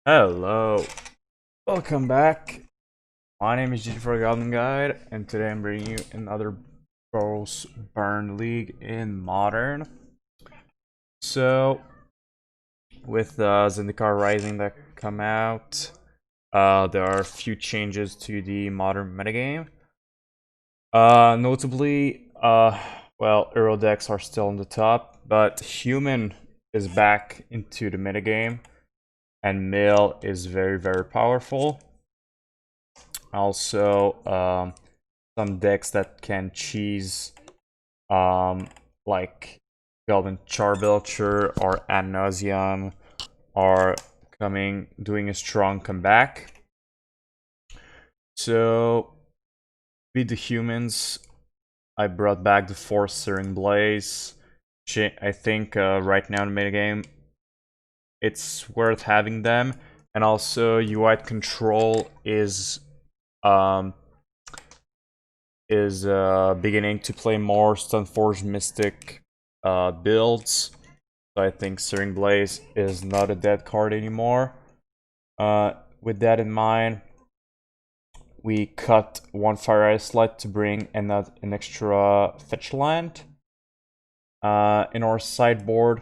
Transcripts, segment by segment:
Hello, welcome back. My name is ggforgoblinguide, and today I'm bringing you another Boros Burn League in Modern. So, with Zendikar Rising that come out, there are a few changes to the Modern metagame. Notably, Euro decks are still on the top, but Human is back into the metagame. And Mill is very powerful. Also, some decks that can cheese, like Goblin Charbelcher or Ad Nauseam, are doing a strong comeback. So, beat the humans. I brought back the Searing Blaze. I think right now in the metagame, it's worth having them. And also, UI control is beginning to play more Stunforged Mystic builds. So I think Searing Blaze is not a dead card anymore. With that in mind, we cut one Fiery Islet to bring an extra fetch land. In our sideboard,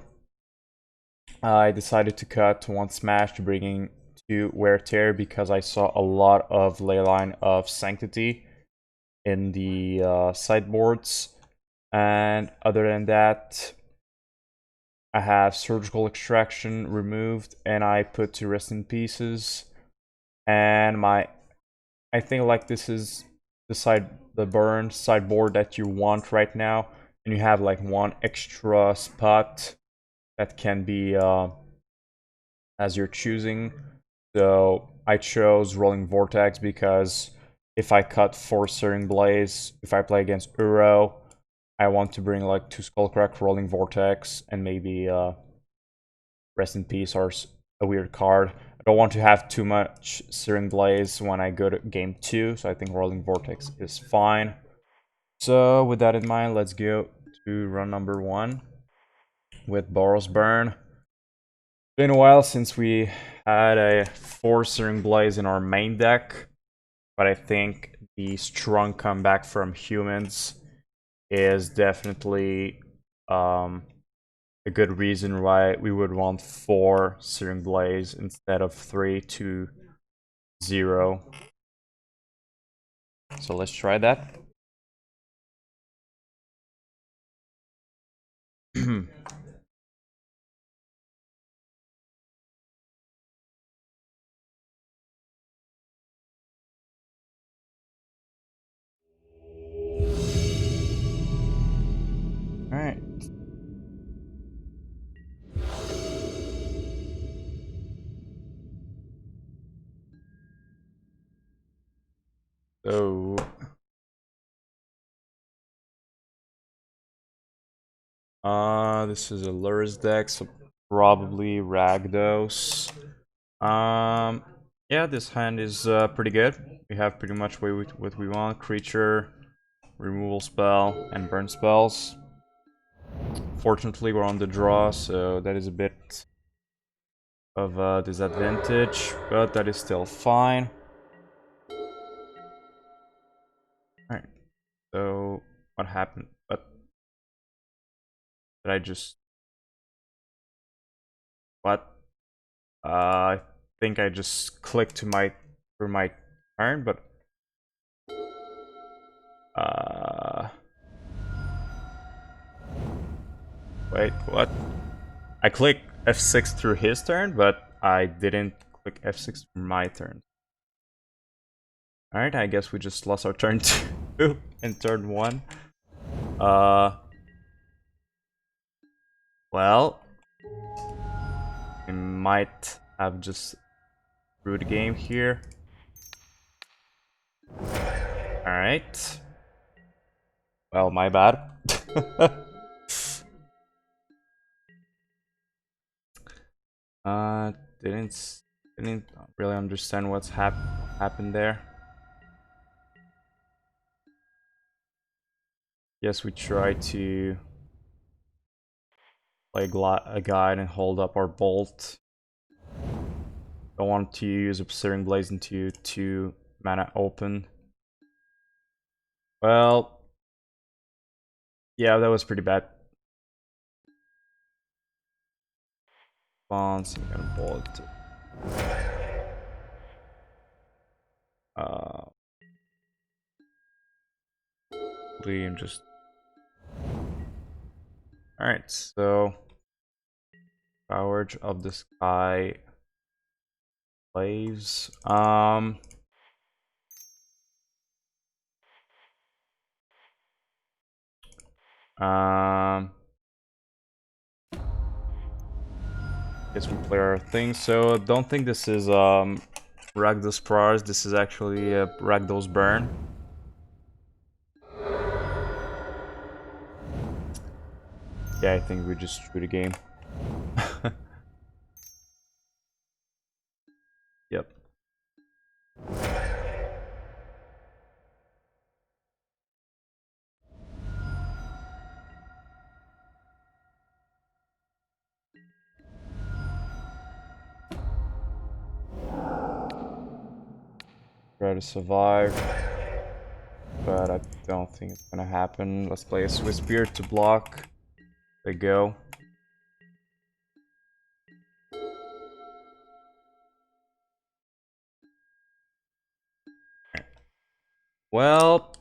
I decided to cut one Smash to bring in two Wear Tear because I saw a lot of Leyline of Sanctity in the sideboards. And other than that, I have Surgical Extraction removed and I put to Rest in Pieces. And I think like this is the burn sideboard that you want right now, and you have like one extra spot that can be as you're choosing. So I chose Roiling Vertex because if I cut for Searing Blaze, if I play against Uro, I want to bring like two Skullcrack, Roiling Vertex, and maybe Rest in Peace or a weird card. I don't want to have too much Searing Blaze when I go to game 2, so I think Roiling Vertex is fine. So with that in mind, let's go to run number 1 with Boros Burn. Been a while since we had a 4 Searing Blaze in our main deck, but I think the strong comeback from humans is definitely a good reason why we would want 4 Searing Blaze instead of 3 to 0. So let's try that. Alright. So this is a Lur's deck, so probably Ragdos. Yeah, this hand is pretty good. We have pretty much what we want: creature, removal spell, and burn spells. Fortunately, we're on the draw, so that is a bit of a disadvantage, but that is still fine. Alright, so what happened? What did I just... What? I think I just clicked for my turn, but wait, what? I clicked F6 through his turn, but I didn't click F6 for my turn. Alright, I guess we just lost our turn 2 and turn 1. Well, we might have just threw the game here. Alright. Well, my bad. Didn't really understand what's happened there. Guess we try to play a guide and hold up our bolt. Don't want to use a Searing Blaze into 2 mana open. Well, yeah, that was pretty bad. Bonds, I'm gonna bullet. And just. Alright, so. Courage of the Sky. Blaze. Guess we play our thing. So don't think this is Ragdos Pras. This is actually Ragdos Burn. Yeah, I think we just drew the game. Yep. Try to survive, but I don't think it's gonna happen. Let's play a Swiftspear to block. They go. Well,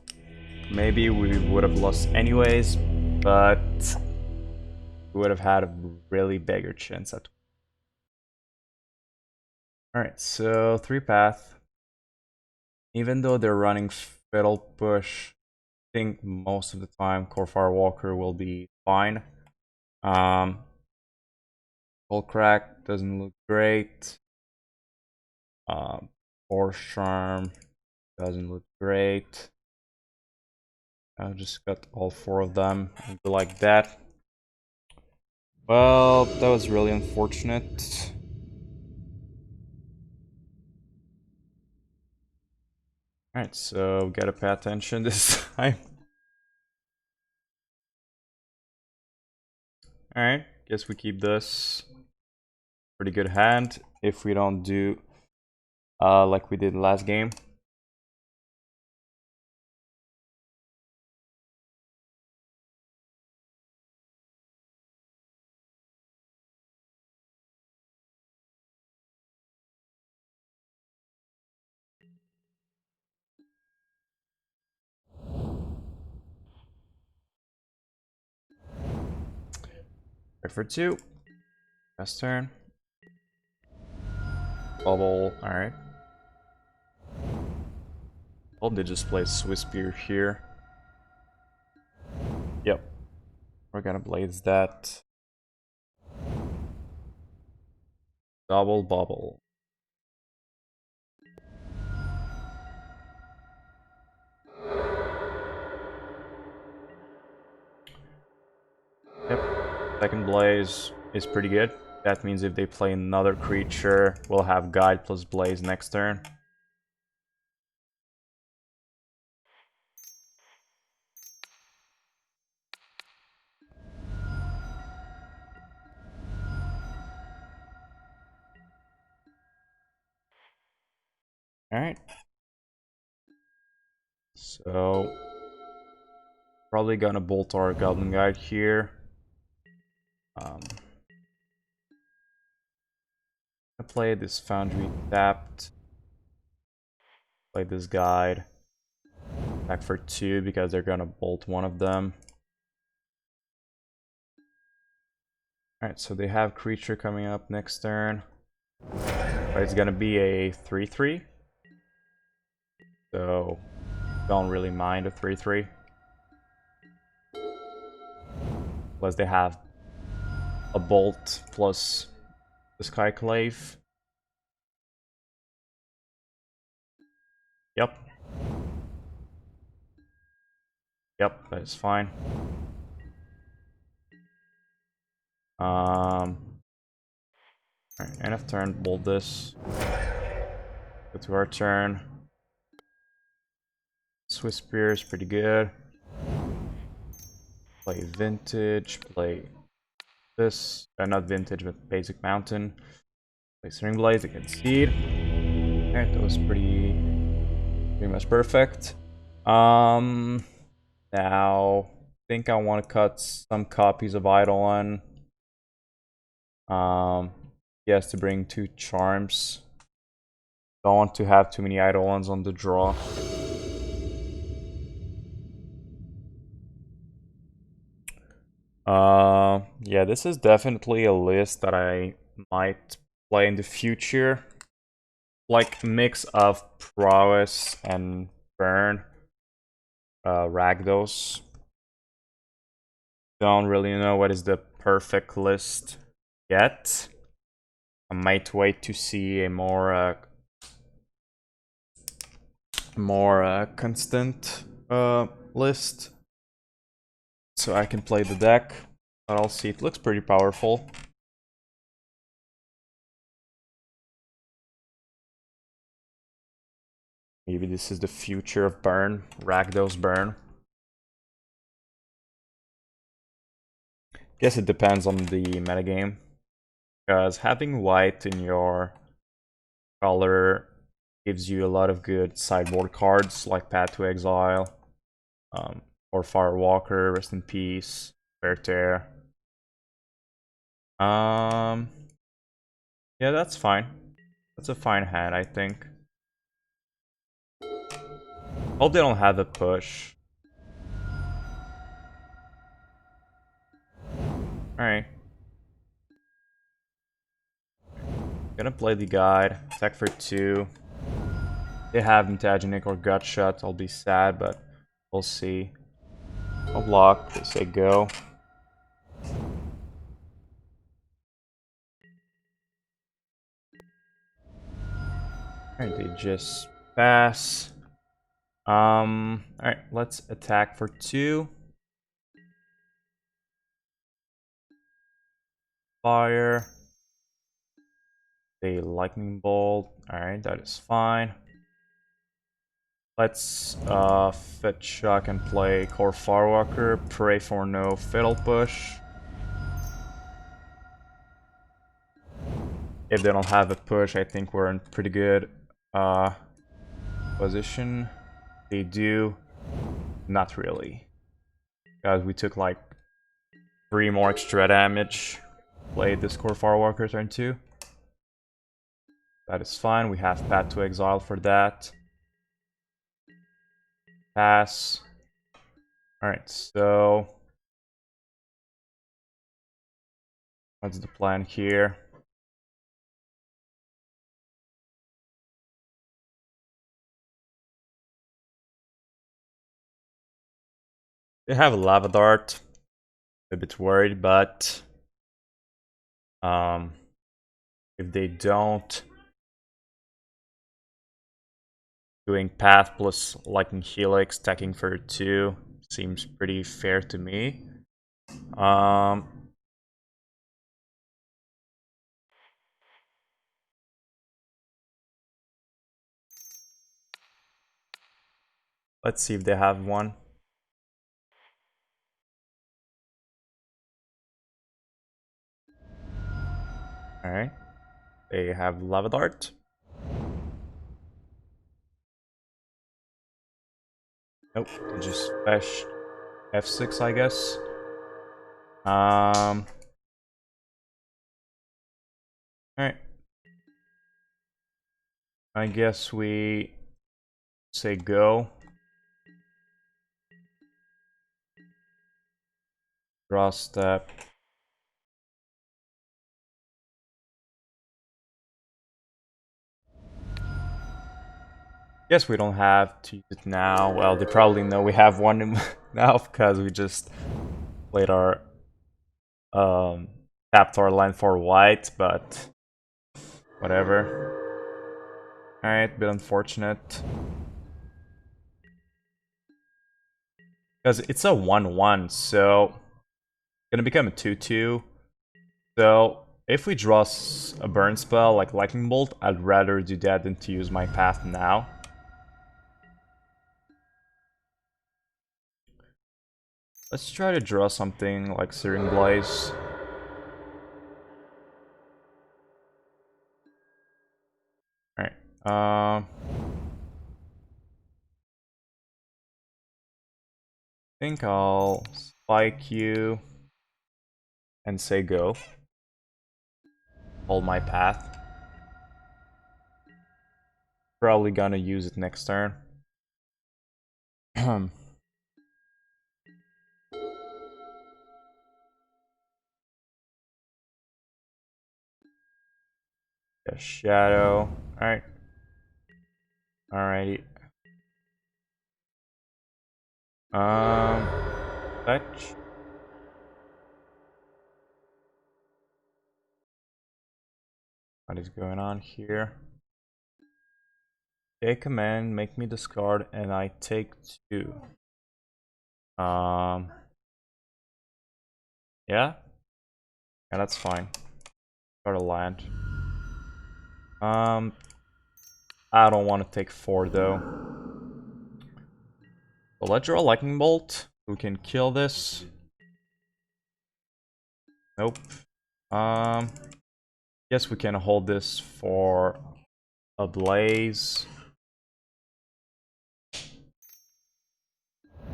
maybe we would have lost anyways, but we would have had a really bigger chance at. Alright, so 3 path. Even though they're running Fiddle Push, I think most of the time Kor Firewalker will be fine. Skullcrack doesn't look great. Boros Charm doesn't look great. I just got all 4 of them like that. Well, that was really unfortunate. Alright, so gotta pay attention this time. Alright, guess we keep this. Pretty good hand if we don't do like we did last game. Right for 2. Best turn. Bubble, alright. Hope they just play Swiftspear here. Yep. We're gonna blaze that. Double bubble. Yep. Second blaze is pretty good. That means if they play another creature, we'll have guide plus blaze next turn. Alright. So probably gonna bolt our Goblinguide here. I play this Foundry tapped. Play this guide. Back for 2 because they're gonna bolt one of them. Alright, so they have creature coming up next turn. But it's gonna be a 3/3. So don't really mind a 3/3. Plus they have a bolt plus the Skyclave. Yep. Yep, that is fine. Alright, end of turn, bolt this. Go to our turn. Swiftspear is pretty good. Play Vintage, play this. Not Vintage, but Basic Mountain. Play Searing Blaze against Seed. Alright, that was pretty much perfect. Now I think I want to cut some copies of Eidolon. Yes, to bring 2 charms. Don't want to have too many Eidolons on the draw. Yeah, this is definitely a list that I might play in the future. Like mix of prowess and burn. Ragdos. Don't really know what is the perfect list yet. I might wait to see a more constant list, so I can play the deck. But I'll see. It looks pretty powerful. Maybe this is the future of burn. Ragdos burn. Guess it depends on the metagame, because having white in your color gives you a lot of good sideboard cards like Path to Exile, Kor Firewalker, Rest in Peace, Fair Tear. Yeah, that's fine. That's a fine hand, I think. Hope they don't have a push. Alright. Gonna play the guide. Attack for 2. They have Mutagenic or Gutshot. I'll be sad, but we'll see. I'll block. They say go. Alright, they just pass. Alright, let's attack for 2. Fire. A lightning bolt. Alright, that is fine. Let's fetch shock and play Kor Firewalker. Pray for no fatal push. If they don't have a push, I think we're in pretty good position. They do. Not really. Guys, we took like 3 more extra damage. Played this Kor Firewalker turn 2. That is fine. We have Path to Exile for that. Pass. Alright, so what's the plan here? They have a Lava Dart. A bit worried, but if they don't, doing Path plus Lightning Helix, stacking for 2 seems pretty fair to me. Let's see if they have one. Alright. They have Lava Dart. Nope, they just fetched F6, I guess. Alright. I guess we say go. Draw step. Guess we don't have to use it now. Well, they probably know we have one now because we just played our tapped our land for white, but whatever. Alright, bit unfortunate. Because it's a 1-1, so it's gonna become a 2-2. So if we draw a burn spell like Lightning Bolt, I'd rather do that than to use my path now. Let's try to draw something like Searing Blaze. Alright. I think I'll spike you and say go. Hold my path. Probably gonna use it next turn. The shadow. Alright. Alrighty. Fetch. What is going on here? Okay, command, make me discard, and I take 2. Yeah? Yeah, that's fine. Got a land. I don't want to take 4 though. So let's draw a Lightning Bolt. We can kill this. Nope. Guess we can hold this for a blaze.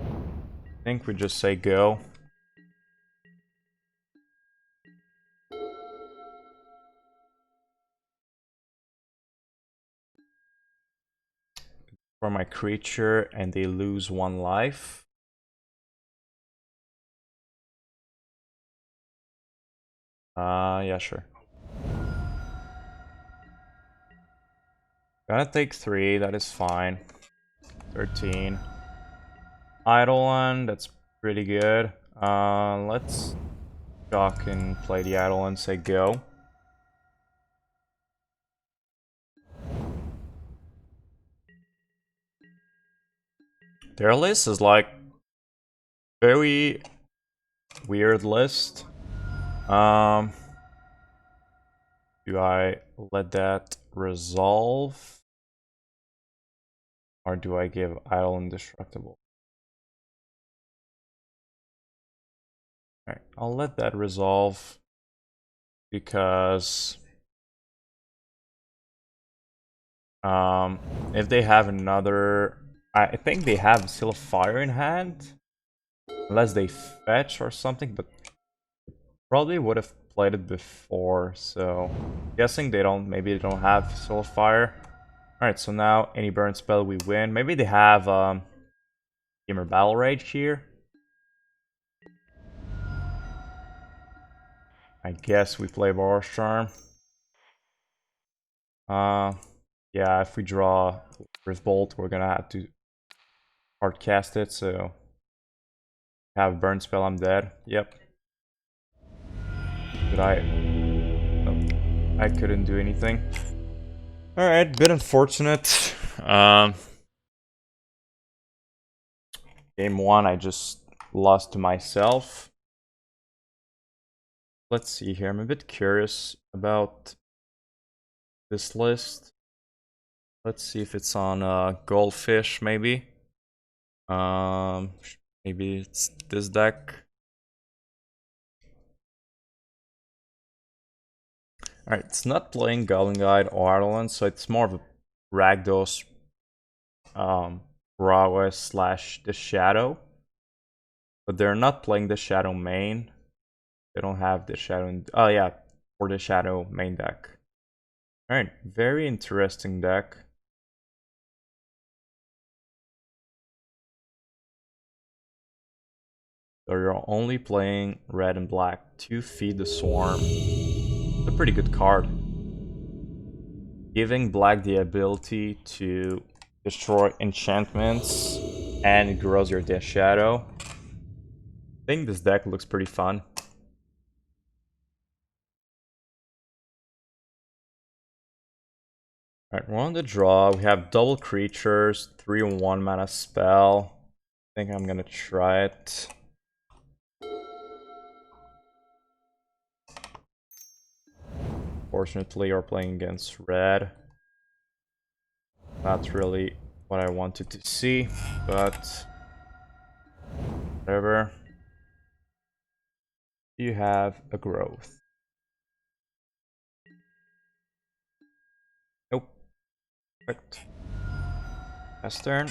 I think we just say go. For my creature, and they lose 1 life. Yeah, sure. Gonna take 3, that is fine. 13. Eidolon, that's pretty good. Let's shock and play the Eidolon, say go. Their list is like very weird list. Do I let that resolve? Or do I give Idle Indestructible? Alright, I'll let that resolve. Because if they have another, I think they have still a fire in hand, unless they fetch or something, but probably would have played it before, so guessing they don't, maybe they don't have still a fire. Alright, so now any burn spell we win. Maybe they have Gamer Battle Rage here. I guess we play Boros Charm. Yeah, if we draw Riftbolt, we're gonna have to hard cast it, so have burn spell, I'm dead. Yep. Did I? Nope. I couldn't do anything. Alright, bit unfortunate. Game 1, I just lost to myself. Let's see here, I'm a bit curious about this list. Let's see if it's on Goldfish, maybe. Maybe it's this deck. Alright, it's not playing Goblin or Eidolon, so it's more of a Rakdos Rawa slash the Shadow. But they're not playing the Shadow main. They don't have the Shadow. Oh yeah, for the Shadow main deck. Alright, very interesting deck. So you're only playing red and black to feed the Swarm. It's a pretty good card. Giving black the ability to destroy enchantments and it grows your Death Shadow. I think this deck looks pretty fun. Alright, we're on the draw. We have double creatures, 3-1 mana spell. I think I'm gonna try it. Fortunately, we're playing against red. Not really what I wanted to see, but whatever. You have a growth. Nope. Perfect. Next turn.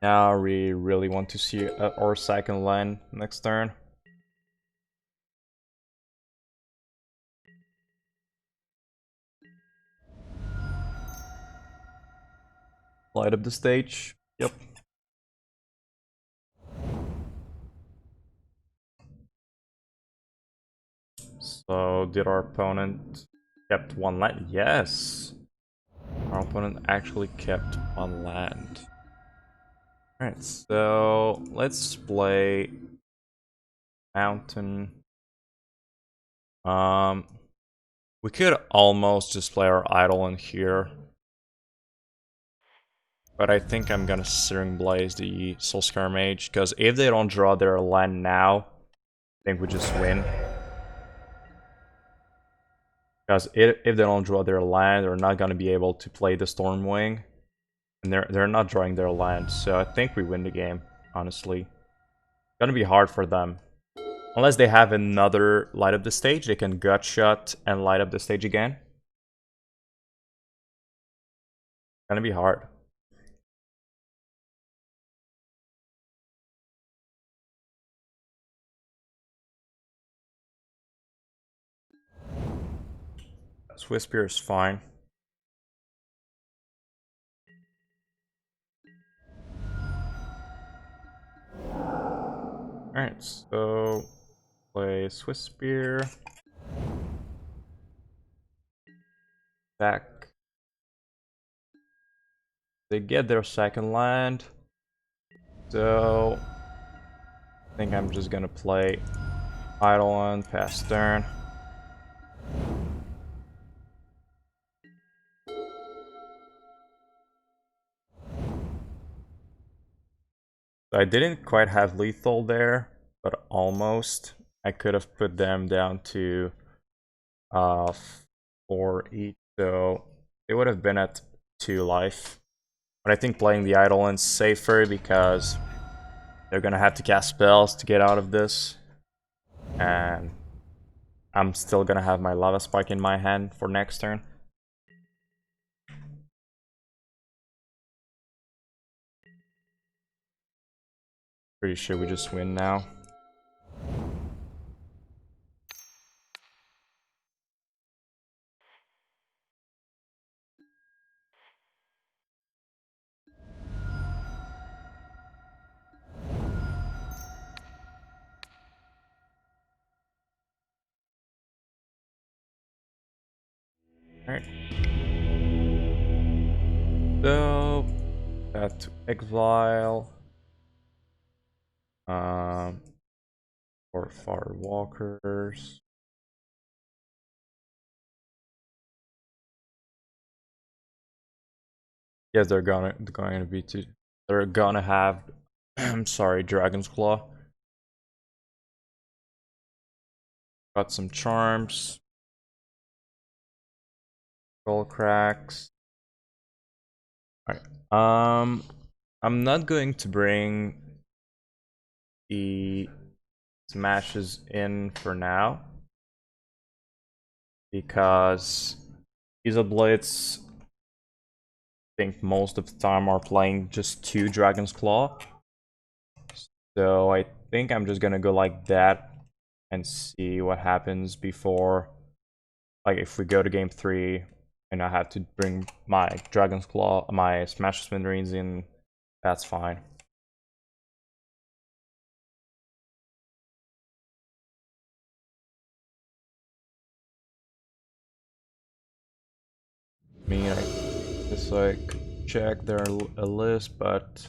Now we really want to see our second land next turn. Light up the stage. Yep. So did our opponent kept one land? Yes. Our opponent actually kept one land. Alright, so let's play Mountain. We could almost just play our Eidolon here. But I think I'm gonna Searing Blaze the Soulscar Mage, because if they don't draw their land now, I think we just win. Because if they don't draw their land, they're not gonna be able to play the Stormwing. And they're not drawing their land, so I think we win the game, honestly. It's gonna be hard for them. Unless they have another light up the stage, they can gut shot and light up the stage again. Gonna be hard. Swiftspear is fine. Alright, so play Swiftspear. Back. They get their second land. So I think I'm just gonna play Eidolon, pass turn. I didn't quite have lethal there, but almost. I could have put them down to 4 each, so it would have been at 2 life. But I think playing the Eidolon's safer because they're gonna have to cast spells to get out of this. And I'm still gonna have my Lava Spike in my hand for next turn. Pretty sure we just win now. Alright. So that to Exile. Kor Firewalkers. Yes, they're going to be too. They're gonna have I'm sorry, Dragon's Claw. Got some charms. Skullcracks. Alright. I'm not going to bring the smashes in for now. Because these Blitz, I think most of the time are playing just 2 Dragon's Claw. So I think I'm just gonna go like that and see what happens before, like if we go to game 3 and I have to bring my Dragon's Claw, my Smash Smithereens in, that's fine. I mean, I just like check their a list, but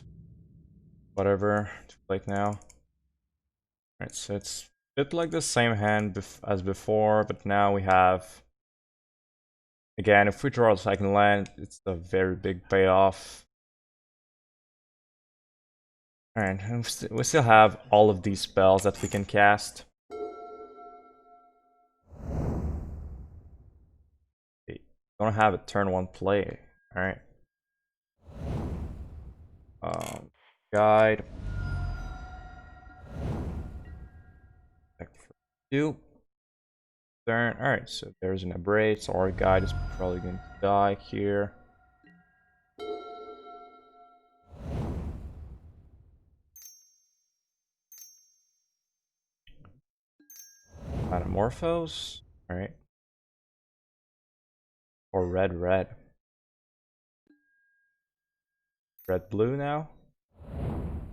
whatever, like now. Alright, so it's a bit like the same hand as before, but now we have, again, if we draw a second land, it's a very big payoff. Alright, we still have all of these spells that we can cast. Okay, don't have a turn 1 play. Alright. Guide. Back for 2. Turn. Alright, so there's an Abrade, so our guide is probably going to die here. Anamorphose? Alright. Or red, red. Red, blue now?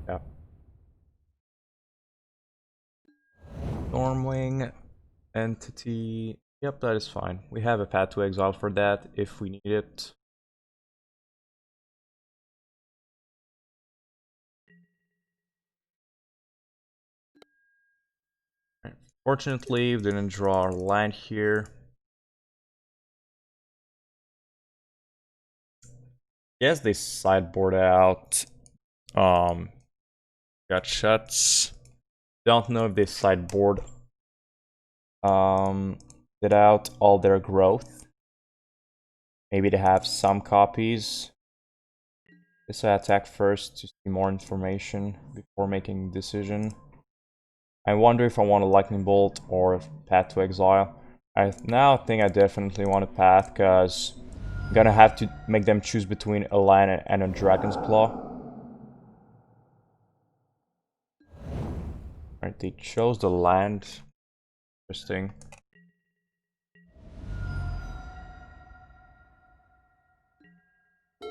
Yeah. Stormwing. Entity. Yep, that is fine. We have a path to exile for that if we need it. Fortunately, we didn't draw our land here. Yes, they sideboard out. Got shuts. Don't know if they sideboard did out all their growth. Maybe they have some copies. Guess I attack first to see more information before making a decision. I wonder if I want a Lightning Bolt or Path to Exile. I now think I definitely want a Path, because I'm gonna have to make them choose between a land and a Dragon's Claw. Alright, they chose the land. Interesting.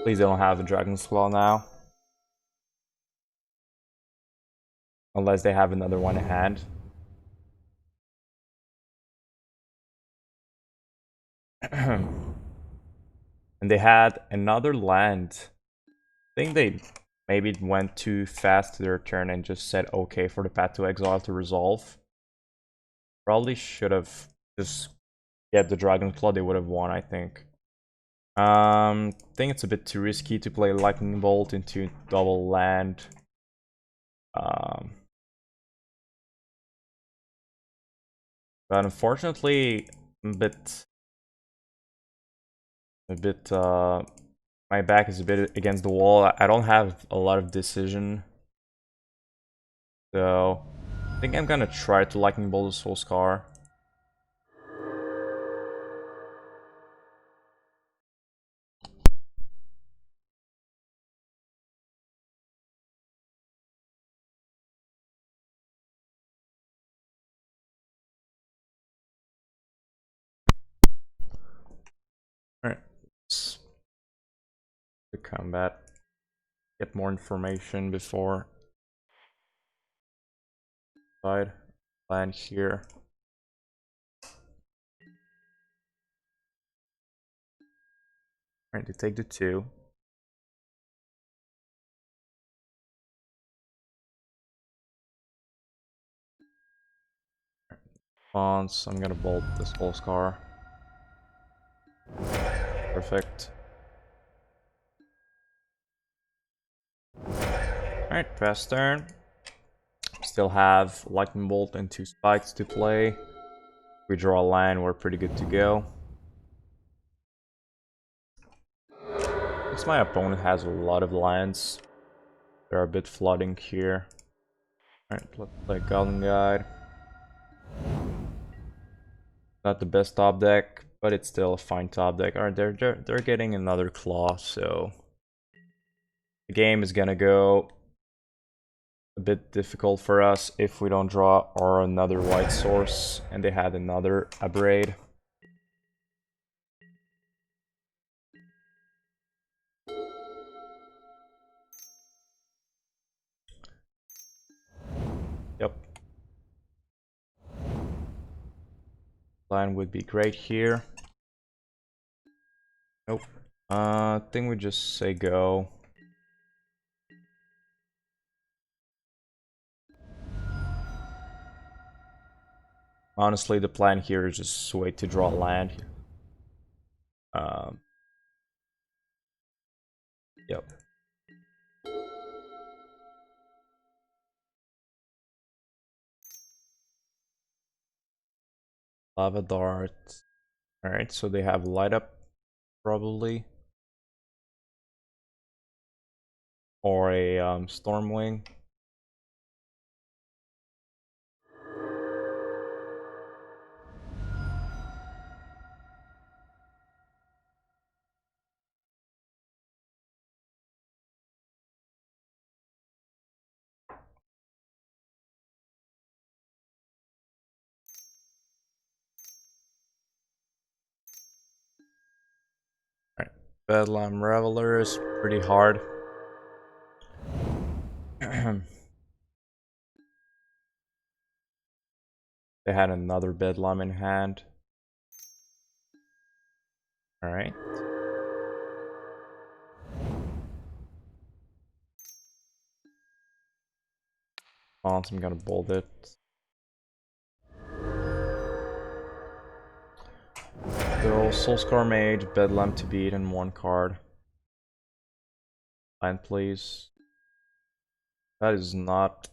Please don't have a Dragon's Claw now. Unless they have another one in hand. And they had another land. I think they maybe went too fast to their turn and just said okay for the Path to Exile to resolve. Probably should have just get the Dragon Claw, they would have won, I think. I think it's a bit too risky to play Lightning Bolt into double land. But unfortunately, my back is a bit against the wall. I don't have a lot of decision. So, I think I'm gonna try to Lightning Bolt the Soulscar. Alright. The combat. Get more information before side land here. Alright, they take the 2. Fonts, I'm gonna bolt the Skullscar. Perfect. Alright, pass turn. Still have Lightning Bolt and 2 spikes to play. We draw a land, we're pretty good to go. Looks my opponent has a lot of lands. They're a bit flooding here. Alright, let's play Goblin. Not the best top deck, but it's still a fine top deck. Alright, they're getting another claw, so the game is gonna go a bit difficult for us if we don't draw or another white source, and they had another Abrade. Yep. Line would be great here. Nope. I think we just say go. Honestly, the plan here is just wait to draw land. Yep. Lava Dart. Alright, so they have light up, probably. Or a Stormwing. Bedlam Reveler is pretty hard. They had another Bedlam in hand. Alright. I'm gonna bold it. So, Soulscar Mage, Bedlam to beat, and 1 card. Land, please. That is not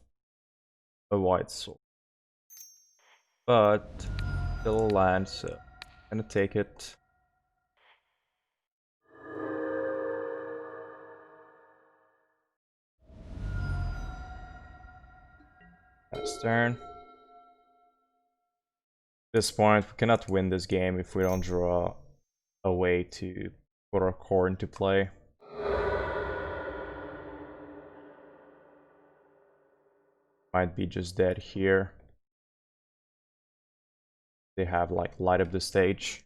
a white soul. But, still a land, so I'm gonna take it. Next turn. At this point, we cannot win this game if we don't draw a way to put our core into play. Might be just dead here. They have like light up the stage.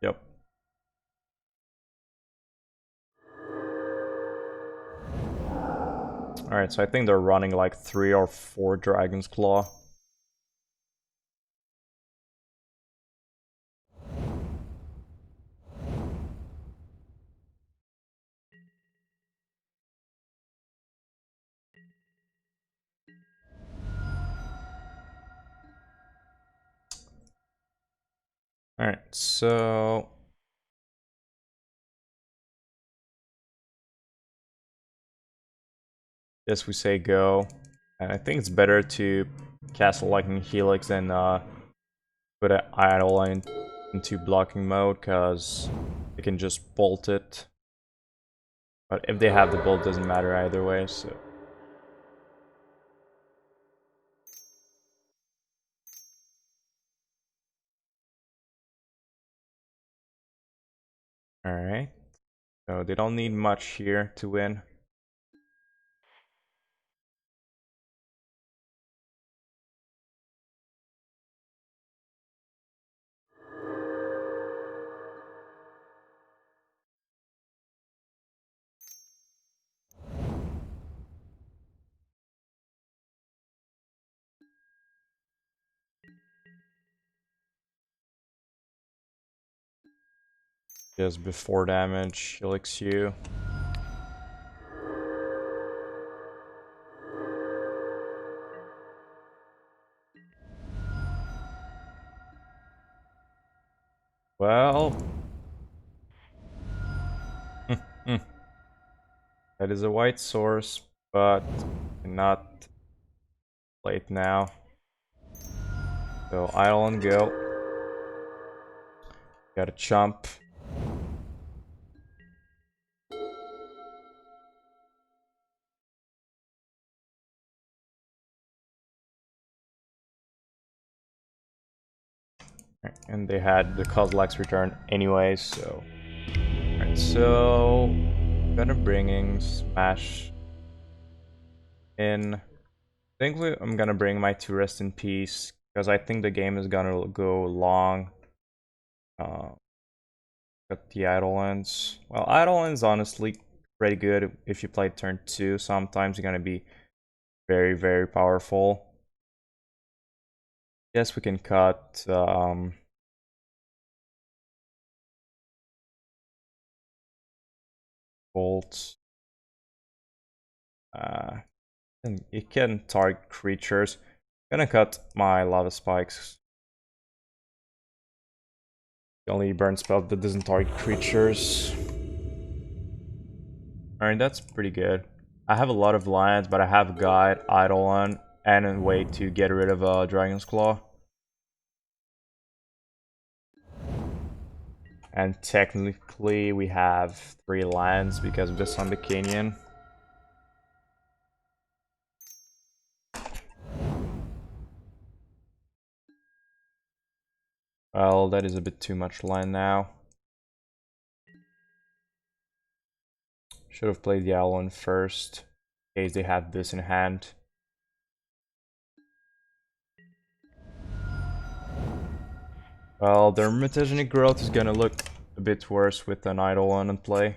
Yep. Alright, so I think they're running like 3 or 4 Dragon's Claw. Alright, so yes, we say go. And I think it's better to cast a Lightning Helix and put an Eidolon into blocking mode, because they can just bolt it. But if they have the bolt, doesn't matter either way, so. Alright. So they don't need much here to win. Just before damage, Helix you. Well, that is a white source, but not late now. So Eidolon go. Got a chump. And they had the Kozilek's return anyway, so. Alright, so gonna bringing Smash in. I think I'm gonna bring my 2 Rest in Peace, because I think the game is gonna go long. Got the Eidolons. Well, Eidolons honestly pretty good if you play turn 2. Sometimes you're gonna be very, very powerful. Yes, we can cut bolts. And it can target creatures. I'm gonna cut my lava spikes. The only burn spell that doesn't target creatures. Alright, that's pretty good. I have a lot of lands, but I have Guide, Eidolon, and a way to get rid of Dragon's Claw. And technically we have 3 lands because of the Sunbaked Canyon. Well, that is a bit too much land now. Should have played the Eidolon first, in case they have this in hand. Well, their mutagenic growth is gonna look a bit worse with an Eidolon in play.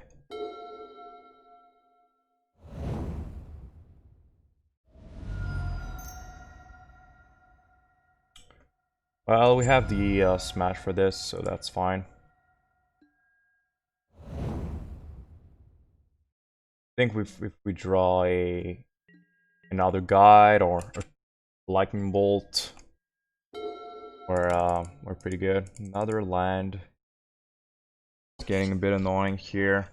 Well, we have the smash for this, so that's fine. I think if we draw another guide or a lightning bolt, we're pretty good. Another land. It's getting a bit annoying here.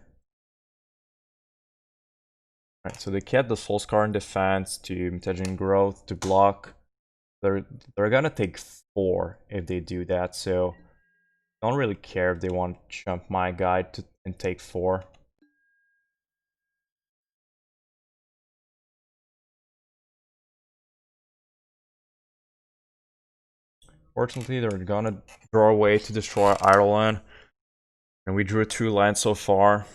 Alright, so they kept the Soul Scar in defense to mutagen growth to block. They're gonna take 4 if they do that, so I don't really care if they want to jump my guide and take 4. Fortunately, they're gonna draw away to destroy Eidolon, and we drew 2 lands so far.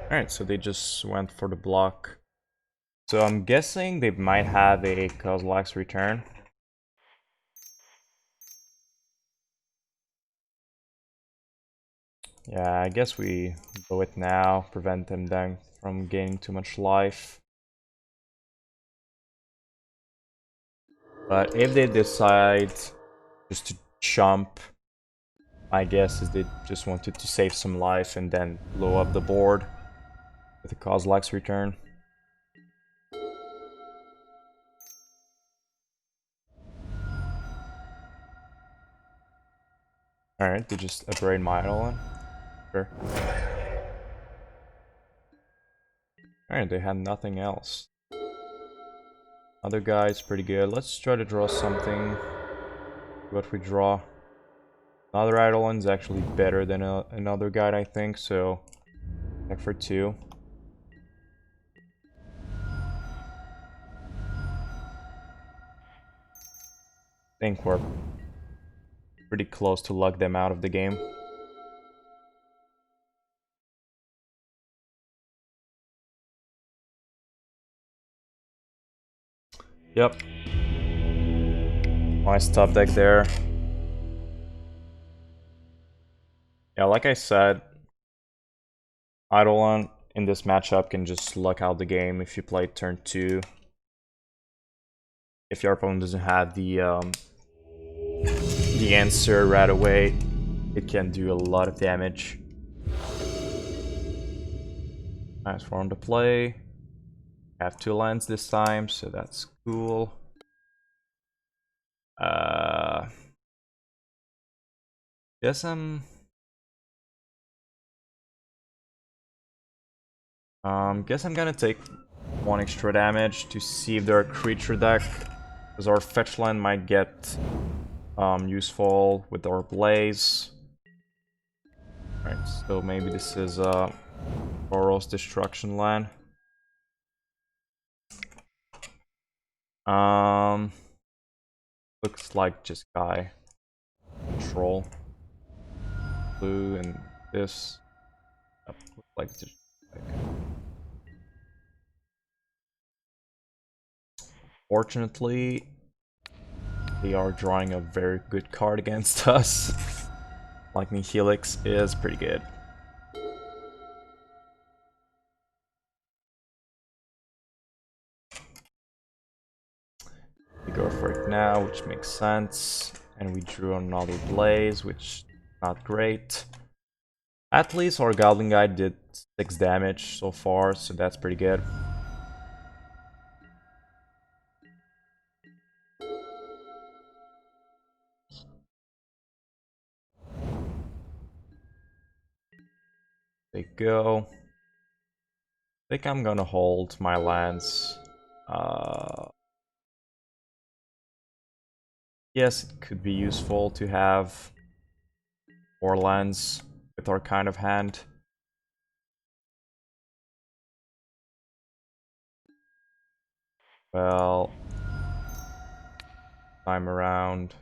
Alright, so they just went for the block. So I'm guessing they might have a Kozilek's return. Yeah, I guess we go it now, prevent them then from gaining too much life. But if they decide just to jump, my guess is they just wanted to save some life and then blow up the board with a Kozilek's return. Alright, they just upgrade my Eidolon. Sure. Alright, they had nothing else. Other guy's pretty good. Let's try to draw something. What we draw. Another Eidolon's actually better than another guide, I think, so check for 2. I think we're pretty close to luck them out of the game. Yep. Nice top deck there. Yeah, like I said, Eidolon in this matchup can just luck out the game if you play turn 2. If your opponent doesn't have the answer right away, it can do a lot of damage. Nice form to play. Have 2 lands this time, so that's cool. Guess I'm gonna take 1 extra damage to see if they're a creature deck, because our fetch land might get useful with our Blaze. Alright, so maybe this is Boros Destruction land. Looks like just guy control blue and this. Looks like just fortunately, they are drawing a very good card against us. Lightning Helix is pretty good. We go for it now, which makes sense. And we drew another Blaze, which is not great. At least our Goblin guy did 6 damage so far, so that's pretty good. They go. I think I'm gonna hold my lands. Yes, it could be useful to have 4 lands with our kind of hand. Well, time around.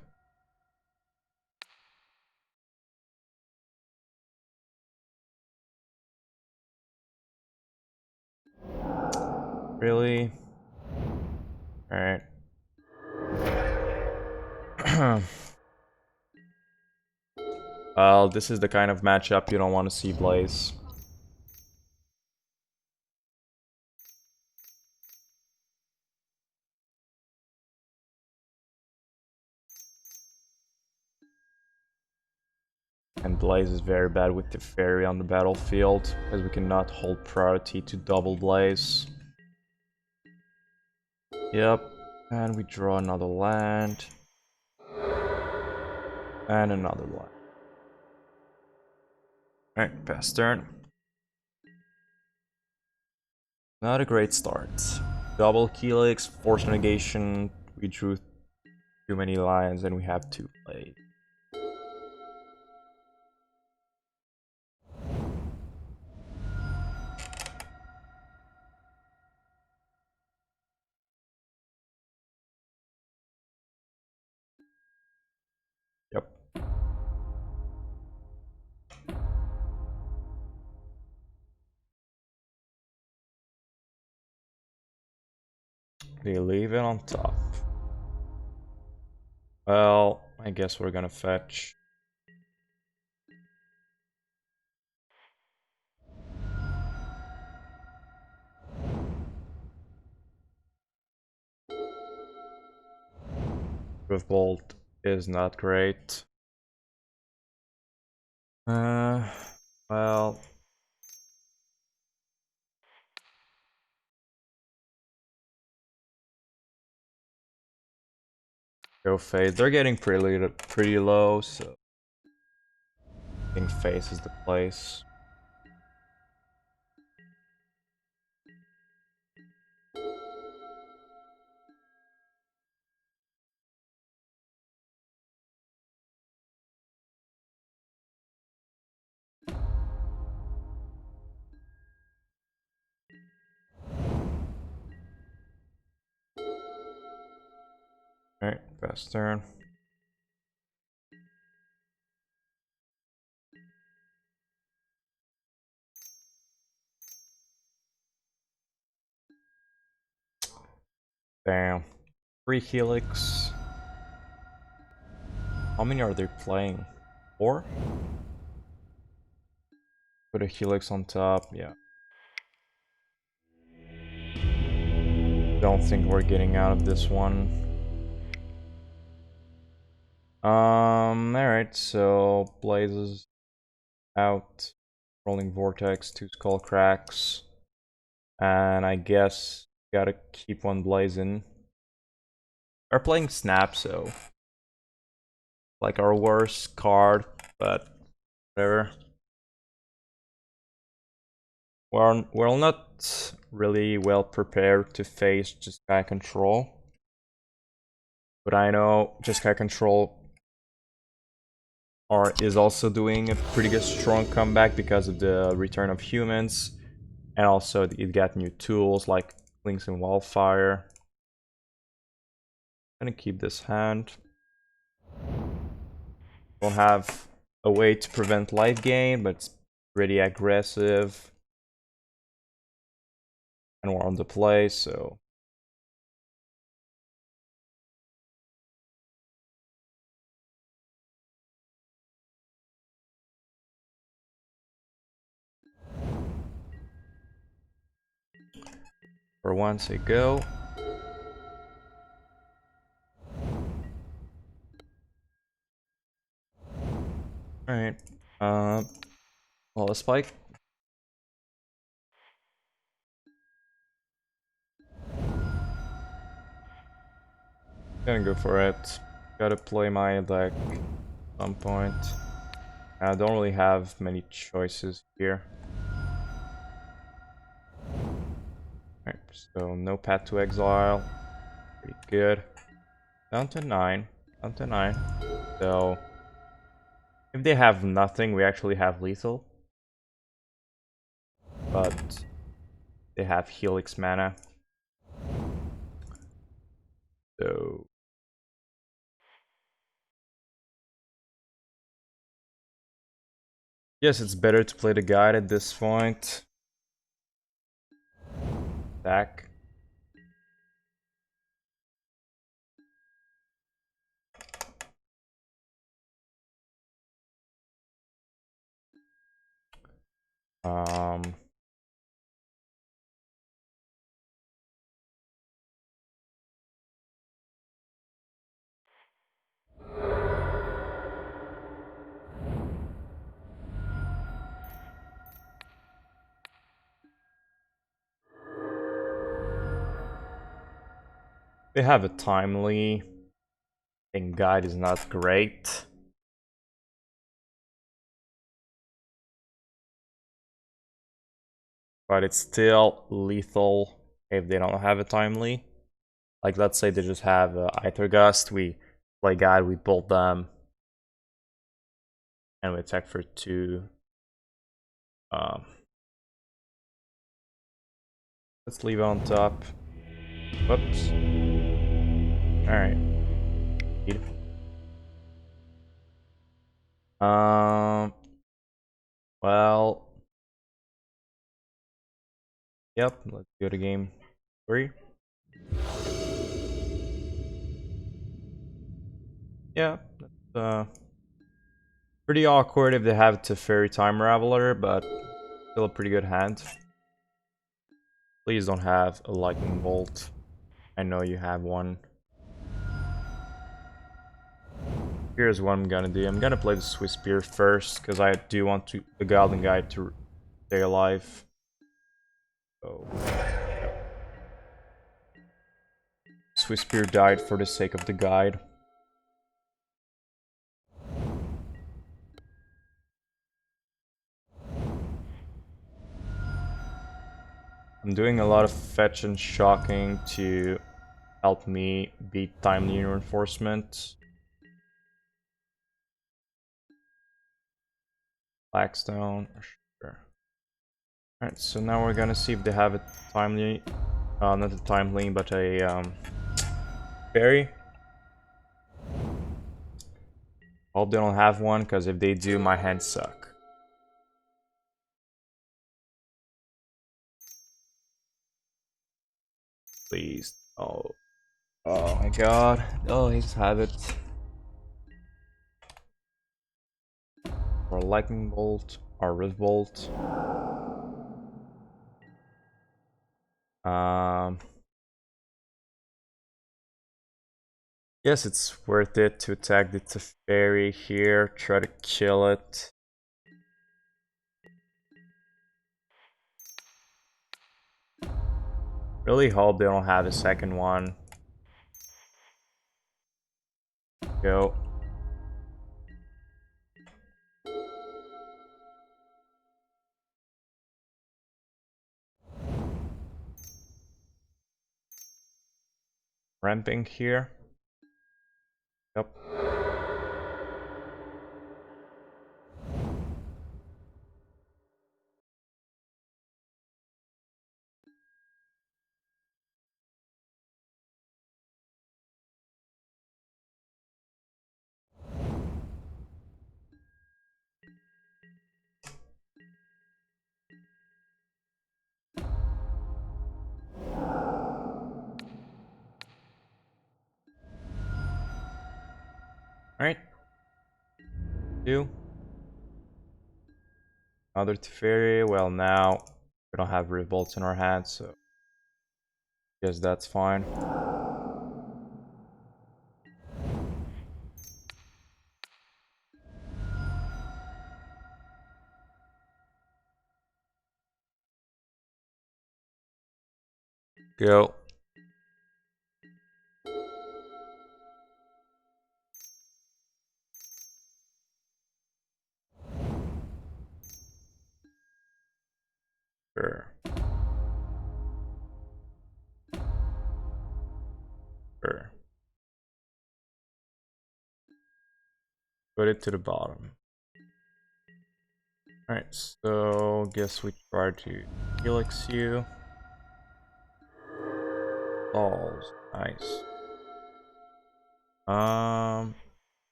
Really? Alright. Well, this is the kind of matchup you don't want to see, Blaze. And Blaze is very bad with the Fairy on the battlefield, as we cannot hold priority to double Blaze. Yep, and we draw another land. And another land. Alright, pass turn. Not a great start. Double Helix, Force Negation, we drew too many lines and we have to play. Yep. They leave it on top. Well, I guess we're gonna fetch. With Bolt is not great. Well. Go Fade. They're getting pretty low, so I think Face is the place. Alright, pass turn. Damn. 3 Helix. How many are they playing? 4? Put a Helix on top, yeah. Don't think we're getting out of this one. Alright, so Blazes out. Rolling Vortex, 2 Skullcracks. And I guess gotta keep one blazing. We're playing Snap, so like our worst card, but whatever. We're not really well prepared to face Jeskai Control. But I know Jeskai Control is also doing a pretty good strong comeback because of the return of humans. And also it got new tools like Links and Wildfire. I'm gonna keep this hand. Don't have a way to prevent life gain, but it's pretty aggressive. And we're on the play, so for once a go. Alright. Well, a spike. Gonna go for it. Gotta play my deck at some point. I don't really have many choices here. Alright, so no path to exile. Pretty good. Down to 9. Down to 9. So if they have nothing, we actually have lethal. But they have Helix mana. So yes, it's better to play the guide at this point. Attack. Um, they have a timely. I think guide is not great. But it's still lethal if they don't have a timely. Like, let's say they just have Aether Gust, we play guide, we bolt them, and we attack for 2. Let's leave it on top. Whoops. Alright. Well. Yep, let's go to game 3. Yeah, that's pretty awkward if they have to Fairy Time Raveler, but still a pretty good hand. Please don't have a Lightning Bolt. I know you have one. Here's what I'm gonna do. I'm gonna play the Swiftspear first, because I do want the Goblin guy to stay alive. So, Swiftspear died for the sake of the guide. I'm doing a lot of fetch and shocking to help me beat timely reinforcement. Blackstone, sure. Alright, so now we're gonna see if they have a timely, not a timely, but a fairy. Hope they don't have one, because if they do, my hands suck. Please. Oh my god. Oh, he's have it. Or Lightning Bolt, or Rift Bolt. Yes, it's worth it to attack the Teferi here, try to kill it. Really hope they don't have a second one. Go. Ramping here. Yep. Alright. 2. Another Teferi. Well, now we don't have Revolts in our hands, so guess that's fine. Go. Sure. Sure. Put it to the bottom. Alright, so guess we try to Helix you. Balls. Nice.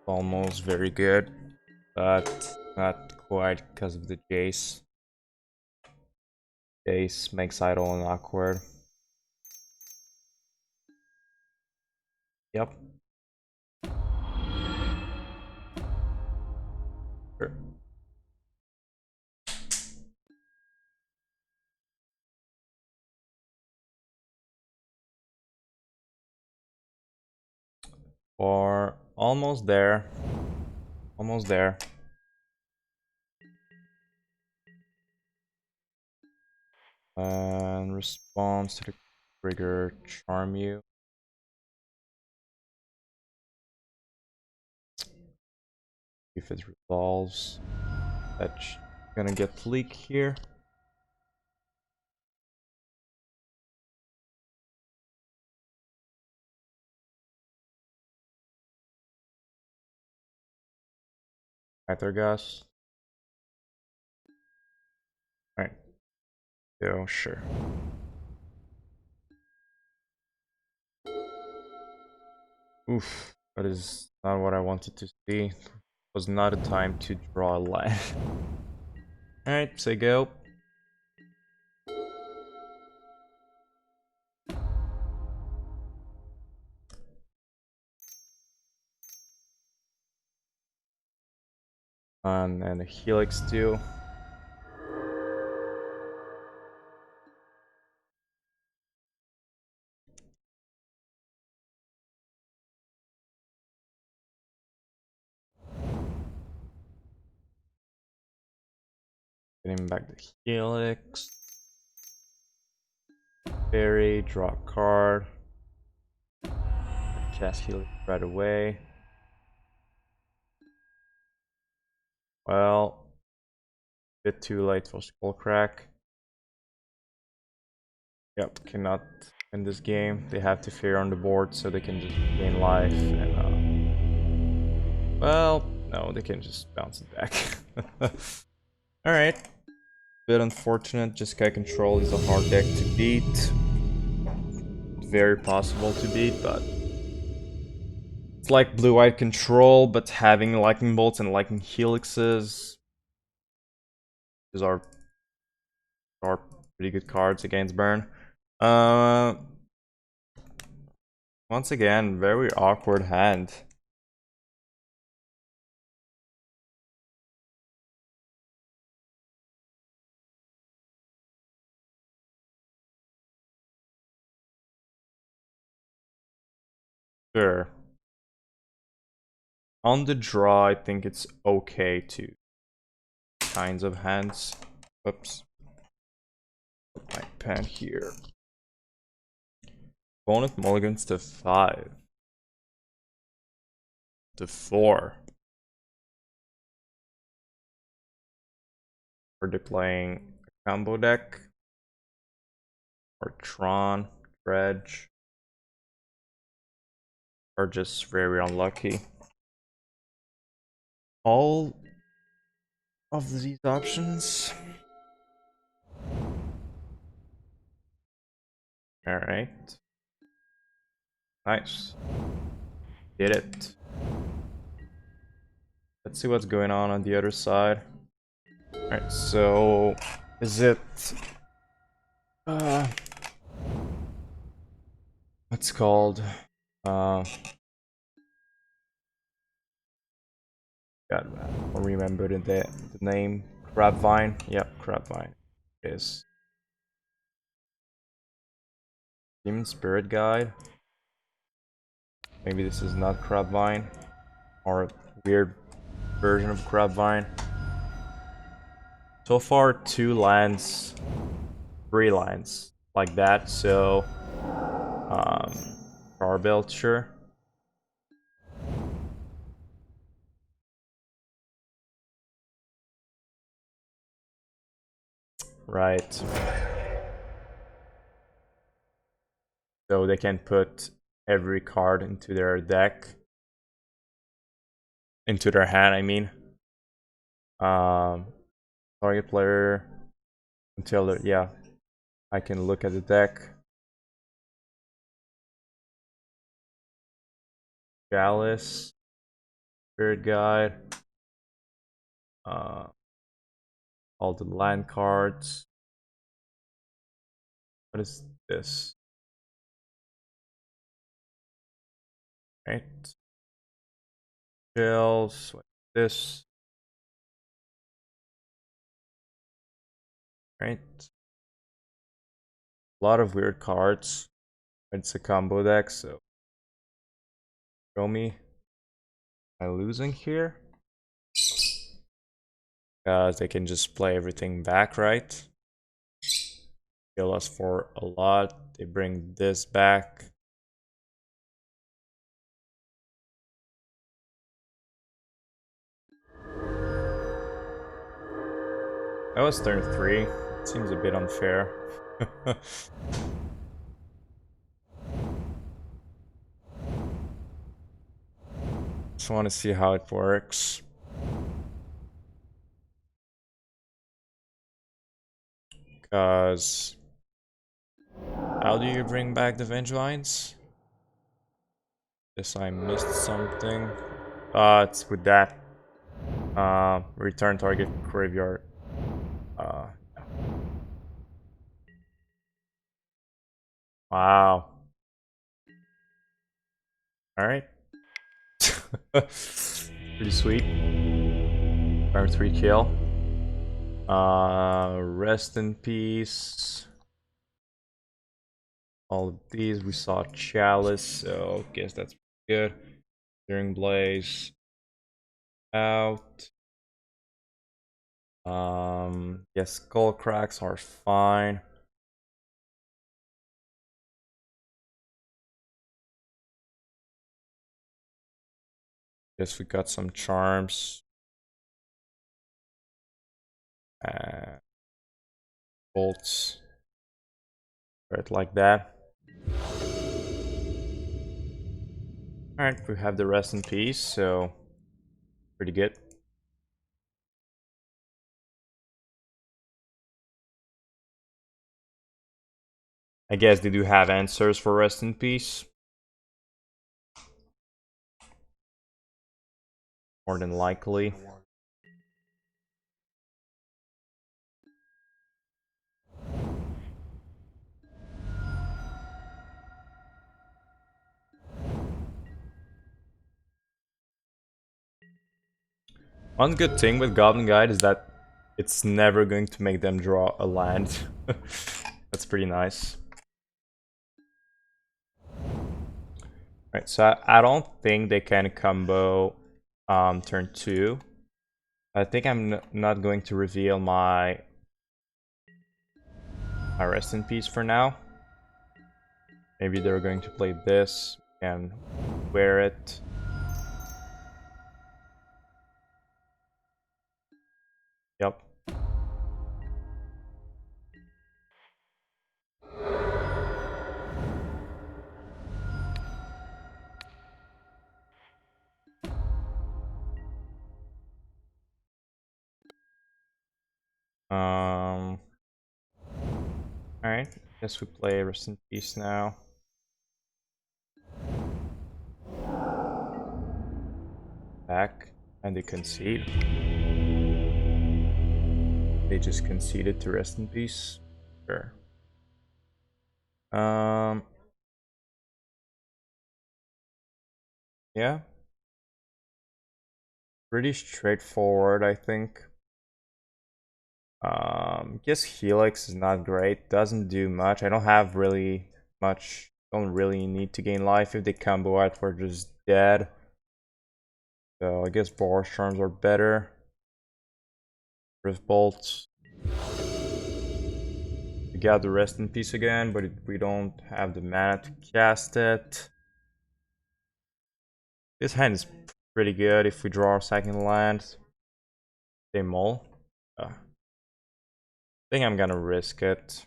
Almost very good, but not quite because of the Jace. Jace makes Eidolon awkward. Yep. Sure. Or almost there. Almost there. And response to the trigger, charm you. If it resolves, that's gonna get leak here. Gas. Alright. So sure. Oof. That is not what I wanted to see. It was not a time to draw a line. Alright, say go. And a Helix too. Getting back the Helix. Fairy, draw a card. Cast Helix right away. Well, bit too late for Skullcrack. Yep, cannot win this game. They have to fear on the board so they can just gain life and well, no, they can just bounce it back. Alright. Bit unfortunate, Jeskai Control is a hard deck to beat. Very possible to beat, but it's like blue-white control, but having lightning bolts and lightning helixes. These are pretty good cards against Burn. Once again, very awkward hand. Sure. On the draw, I think it's okay to kinds of hands. Oops. Put my pen here. Opponent mulligans to 5. To 4. Are they playing a combo deck? Or Tron, Dredge? Or just very unlucky? All of these options. Alright. Nice. Did it. Let's see what's going on the other side. Alright, so is it what's called God, I don't remember the name. Crabvine? Yep, Crabvine. Is Demon Spirit Guide? Maybe this is not Crabvine, or a weird version of Crabvine. So far, 2 lands, 3 lands like that. So, Starbelcher. Right. So they can put every card into their deck. Into their hand, I mean. Target player until yeah, I can look at the deck. Chalice, Spirit Guide, all the land cards. What is this? Right. Shells like this. Right. A lot of weird cards. It's a combo deck, so show me. Am I losing here? Because they can just play everything back, right? Kill us for a lot. They bring this back. That was turn 3. It seems a bit unfair. Just want to see how it works. Because how do you bring back the Vengevines? Guess I missed something. It's with that. Return target graveyard. Wow. Alright. Pretty sweet. Turn 3 kill. Rest in peace. All of these. We saw Chalice, so guess that's good. Searing Blaze. Out. Yes, Skullcracks are fine. Guess we got some charms. Bolts. Right, like that. Alright, we have the rest in peace, so pretty good. I guess they do have answers for rest in peace. More than likely. One good thing with Goblin Guide is that it's never going to make them draw a land. That's pretty nice. Right, so I don't think they can combo turn 2. I think I'm not going to reveal my rest in peace for now. Maybe they're going to play this and wear it. Yep. Alright, guess we play rest in peace now. Back, and they concede. They just conceded to rest in peace. Sure. Yeah. Pretty straightforward, I think. Guess Helix is not great. Doesn't do much. I don't have really much. Don't really need to gain life. If they combo out, we're just dead. So I guess Boros Charms are better. Rift Bolts. We got the rest in peace again, but we don't have the mana to cast it. This hand is pretty good if we draw our second land. They mull. I think I'm gonna risk it.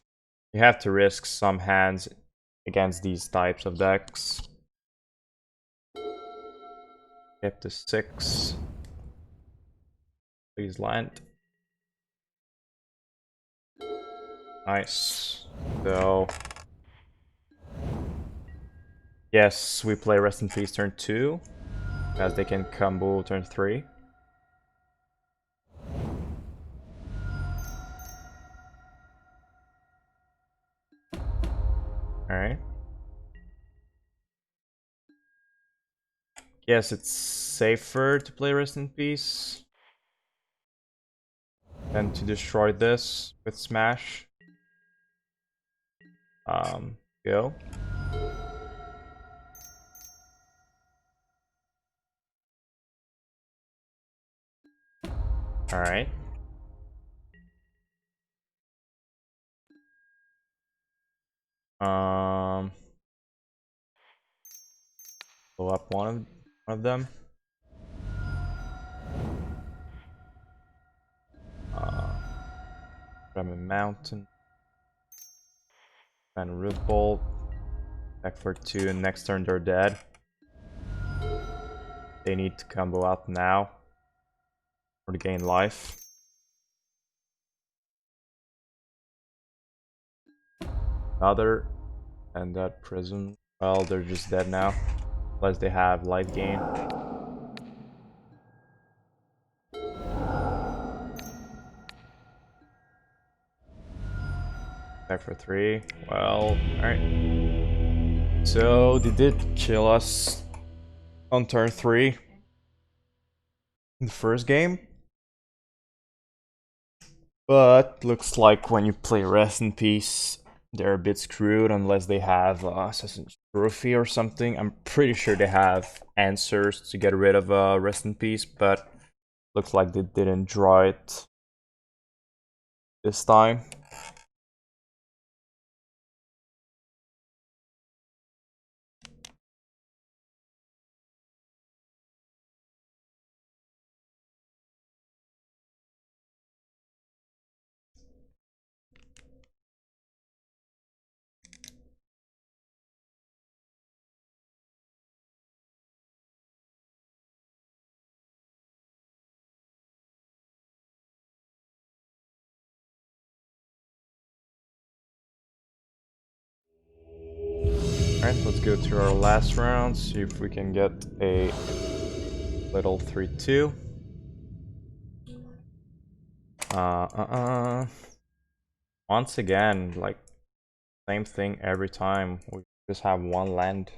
You have to risk some hands against these types of decks. Get to 6. Please land. Nice. So yes, we play rest in peace turn 2, as they can combo turn 3. Alright. guess it's safer to play Rest in Peace than to destroy this with Smash. Go. Alright. Blow up one of them. Grab a mountain. And root bolt. Back for 2, and next turn they're dead. They need to combo out now or to gain life. Another, and that prism. Well, they're just dead now. Unless they have life gain. Back for 3. Well, alright. So they did kill us on turn 3 in the first game. But looks like when you play Rest in Peace, they're a bit screwed unless they have Assassin's Trophy or something. I'm pretty sure they have answers to get rid of Rest in Peace, but looks like they didn't draw it this time. Alright, let's go to our last round, see if we can get a little 3-2. Once again, like, same thing every time. We just have one land.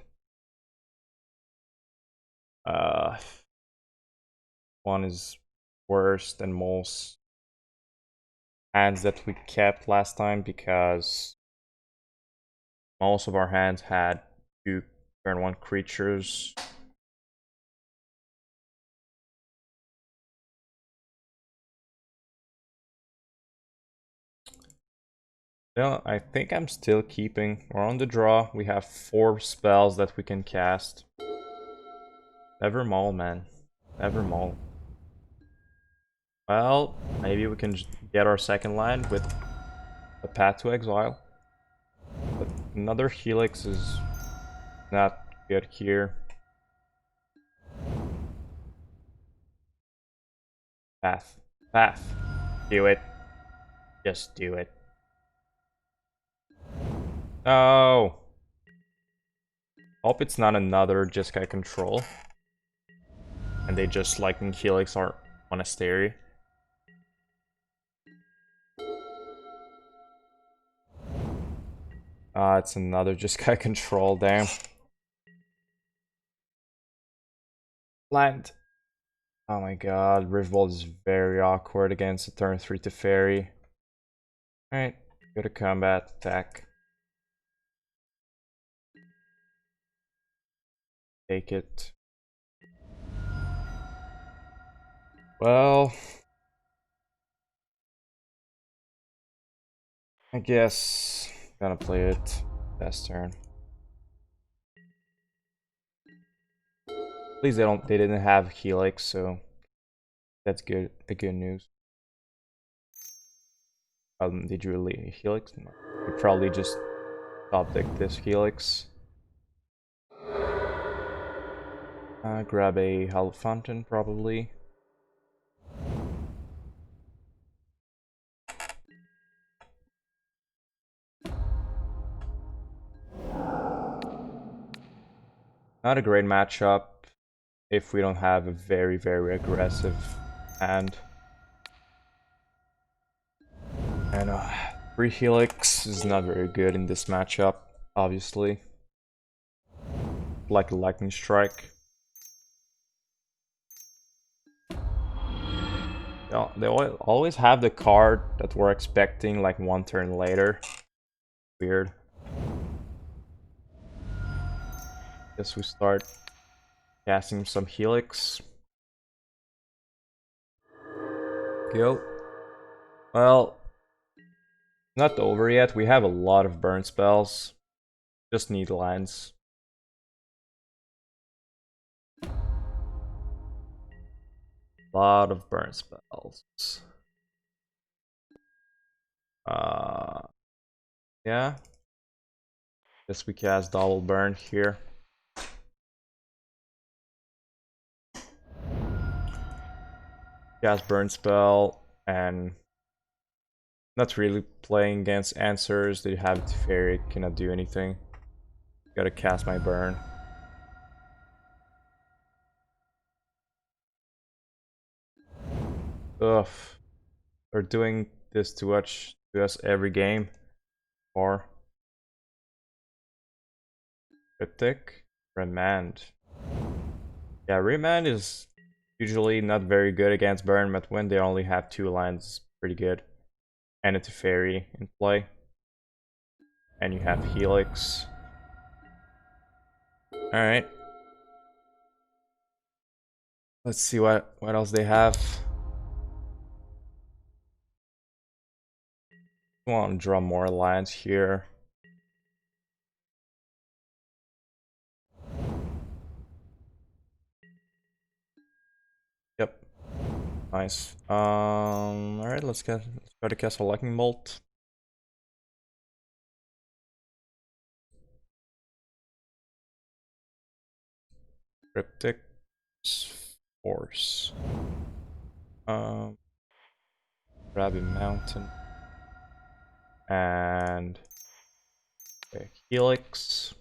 One is worse than most hands that we kept last time because most of our hands had 2 turn 1 creatures. Yeah, I think I'm still keeping. We're on the draw. We have 4 spells that we can cast. Never maul, man. Never maul. Well, maybe we can get our second land with a Path to Exile. But another Helix is not good here. Path. Path. Do it. Just do it. Oh. Hope it's not another Jeskai control. And they just Lightning Helix our Monastery. It's another Jeskai control, damn. Land. Oh my god, Riftbolt is very awkward against a turn 3 to Fairy. Alright, go to combat, attack. Take it. Well, I guess gonna play it best turn. At least they didn't have Helix, so that's good. The good news. Did you really Helix? No. You probably just top deck this Helix. Grab a Hell Fountain probably. Not a great matchup if we don't have a very, very aggressive hand. And 3 Helix is not very good in this matchup, obviously. Like a Lightning Strike. They always have the card that we're expecting like one turn later. Weird. Guess we start casting some Helix. Go. Well, not over yet. We have a lot of burn spells. Just need lands. Lot of burn spells. Yeah. Guess we cast double burn here. Cast burn spell and not really playing against answers. They have it fairy, cannot do anything. Gotta cast my burn. Ugh. They're doing this too much to us every game. Or Cryptic. Remand. Yeah, Remand is usually not very good against burn, but when they only have 2 lands, it's pretty good. And it's a fairy in play. And you have Helix. Alright. Let's see what else they have. I want to draw more lands here. Yep. Nice. Alright, let's try to cast a Lightning Bolt. Cryptic Force. Grab a mountain. And okay, Helix.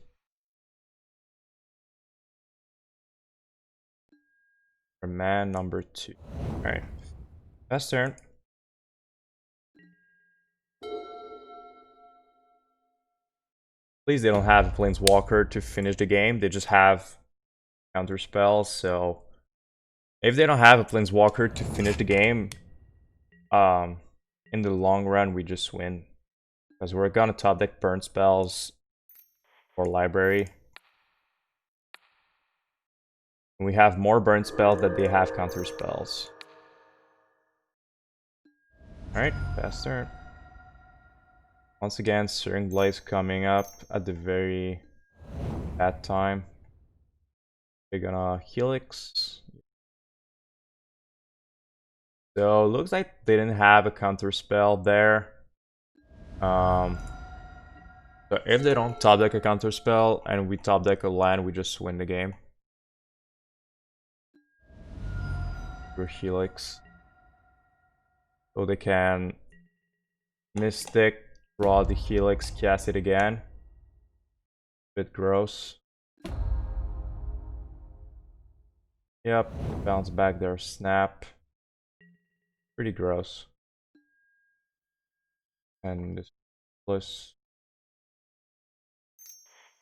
For man number 2. Alright. Best turn. Please they don't have a Planeswalker to finish the game. They just have counter spells, so if they don't have a Planeswalker to finish the game, in the long run we just win. Because we're gonna top deck burn spells or library. And we have more burn spells than they have counter spells. Alright, fast turn. Once again, Searing Blaze coming up at the very bad time. They're gonna Helix. So looks like they didn't have a counter spell there. So if they don't top deck a counter spell and we top deck a land, we just win the game. We're Helix. So they can Mystic, draw the Helix, cast it again. Bit gross. Yep, bounce back their snap. Pretty gross. And this plus.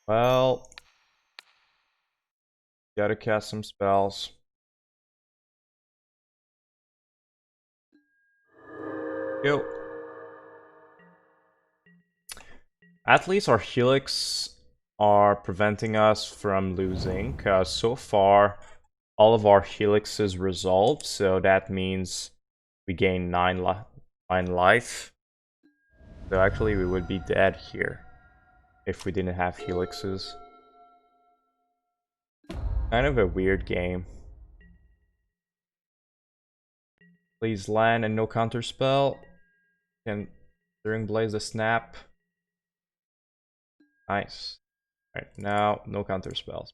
Well, gotta cast some spells. Go. At least our Helix are preventing us from losing, because so far all of our Helixes resolved, so that means we gain 9 life. So actually we would be dead here if we didn't have Helixes. Kind of a weird game. Please land and no counter spell. Can Searing Blaze the snap. Nice. Alright, now no counter spells.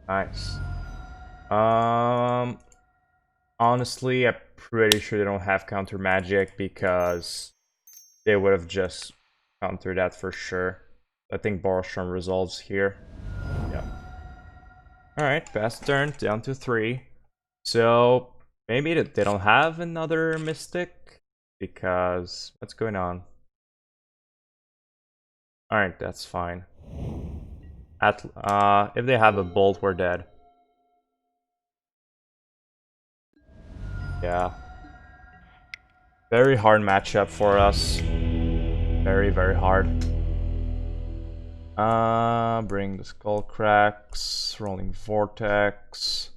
Nice. Honestly, I'm pretty sure they don't have counter magic because they would have just countered that for sure. I think Boros Charm resolves here. Yeah. Alright, fast turn, down to 3. So maybe they don't have another Mystic because what's going on? Alright, that's fine. If they have a Bolt, we're dead. Yeah. Very hard matchup for us. Very, very hard. Bring the Skullcracks, Roiling Vertex.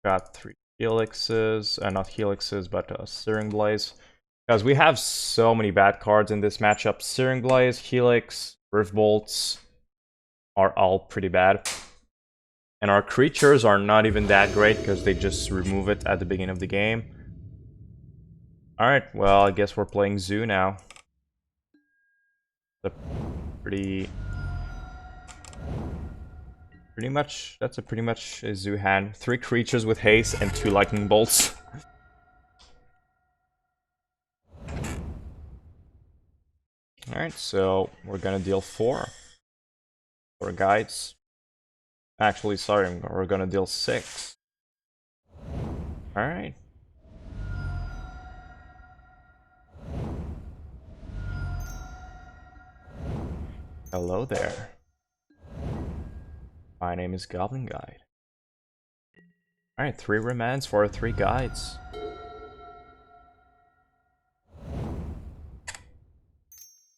Got 3 Helixes, not Helixes, but Searing Blaze. Because we have so many bad cards in this matchup. Searing Blaze, Helix, Rift Bolts are all pretty bad. And our creatures are not even that great because they just remove it at the beginning of the game. Alright, well, I guess we're playing Zoo now. Pretty much, that's a pretty much a Zoo hand. 3 creatures with haste and 2 lightning bolts. Alright, so we're gonna deal 4 guides. Actually, sorry, we're gonna deal 6. Alright. Hello there. My name is Goblin Guide. Alright, 3 remands for 3 guides.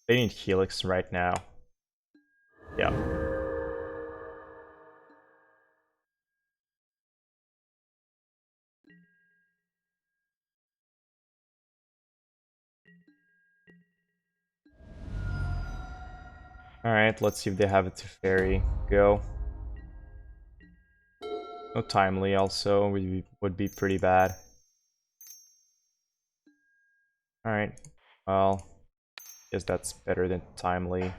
They need Helix right now. Yeah. Alright, let's see if they have it to Fairy. Go. No Timely also would be pretty bad. Alright, well, guess that's better than Timely.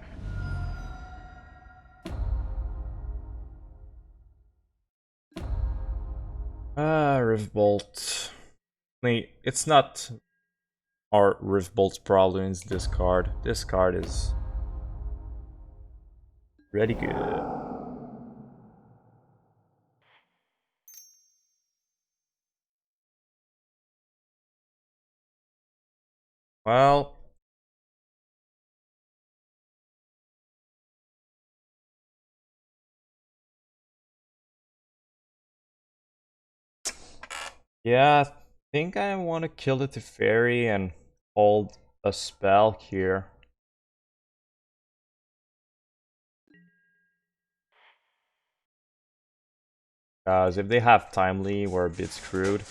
Rift Bolt. It's not our Rift Bolt's problem, it's this card. This card is pretty good. Well, yeah, I think I want to kill the Teferi and hold a spell here. Because if they have Timely, we're a bit screwed.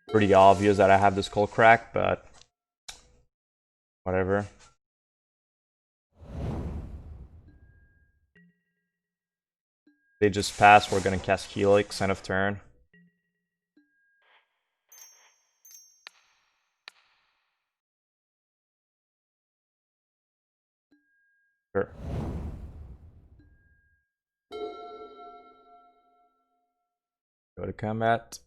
Pretty obvious that I have the Skullcrack, but whatever. They just pass, we're gonna cast Helix end of turn. Sure. Go to combat.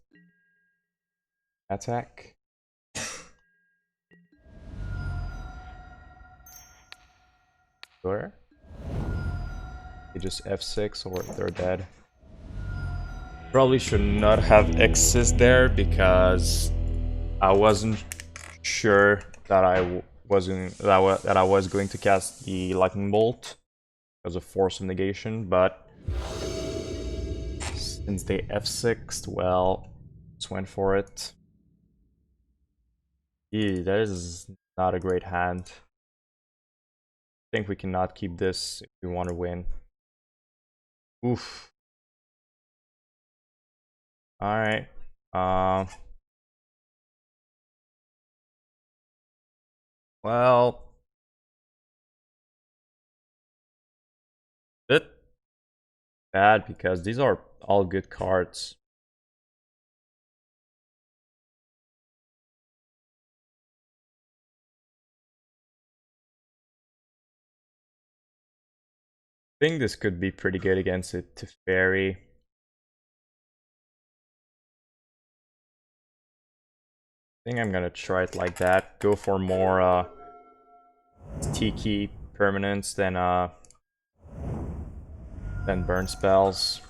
Attack. Sure. They just F6 or they're dead. Probably should not have X's there because I wasn't sure that I was going to cast the Lightning Bolt because of Force of Negation, but since they F6'd, well, just went for it. Eee, that is not a great hand. I think we cannot keep this if we want to win. Oof. Alright. Well, bit bad because these are all good cards. I think this could be pretty good against it to Fairy. I think I'm gonna try it like that. Go for more Tiki permanents than burn spells.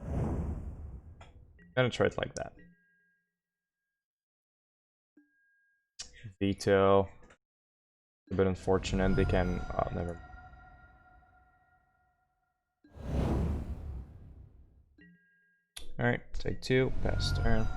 I'm gonna try it like that. Veto. A bit unfortunate. They can never. Alright, take 2, pass turn.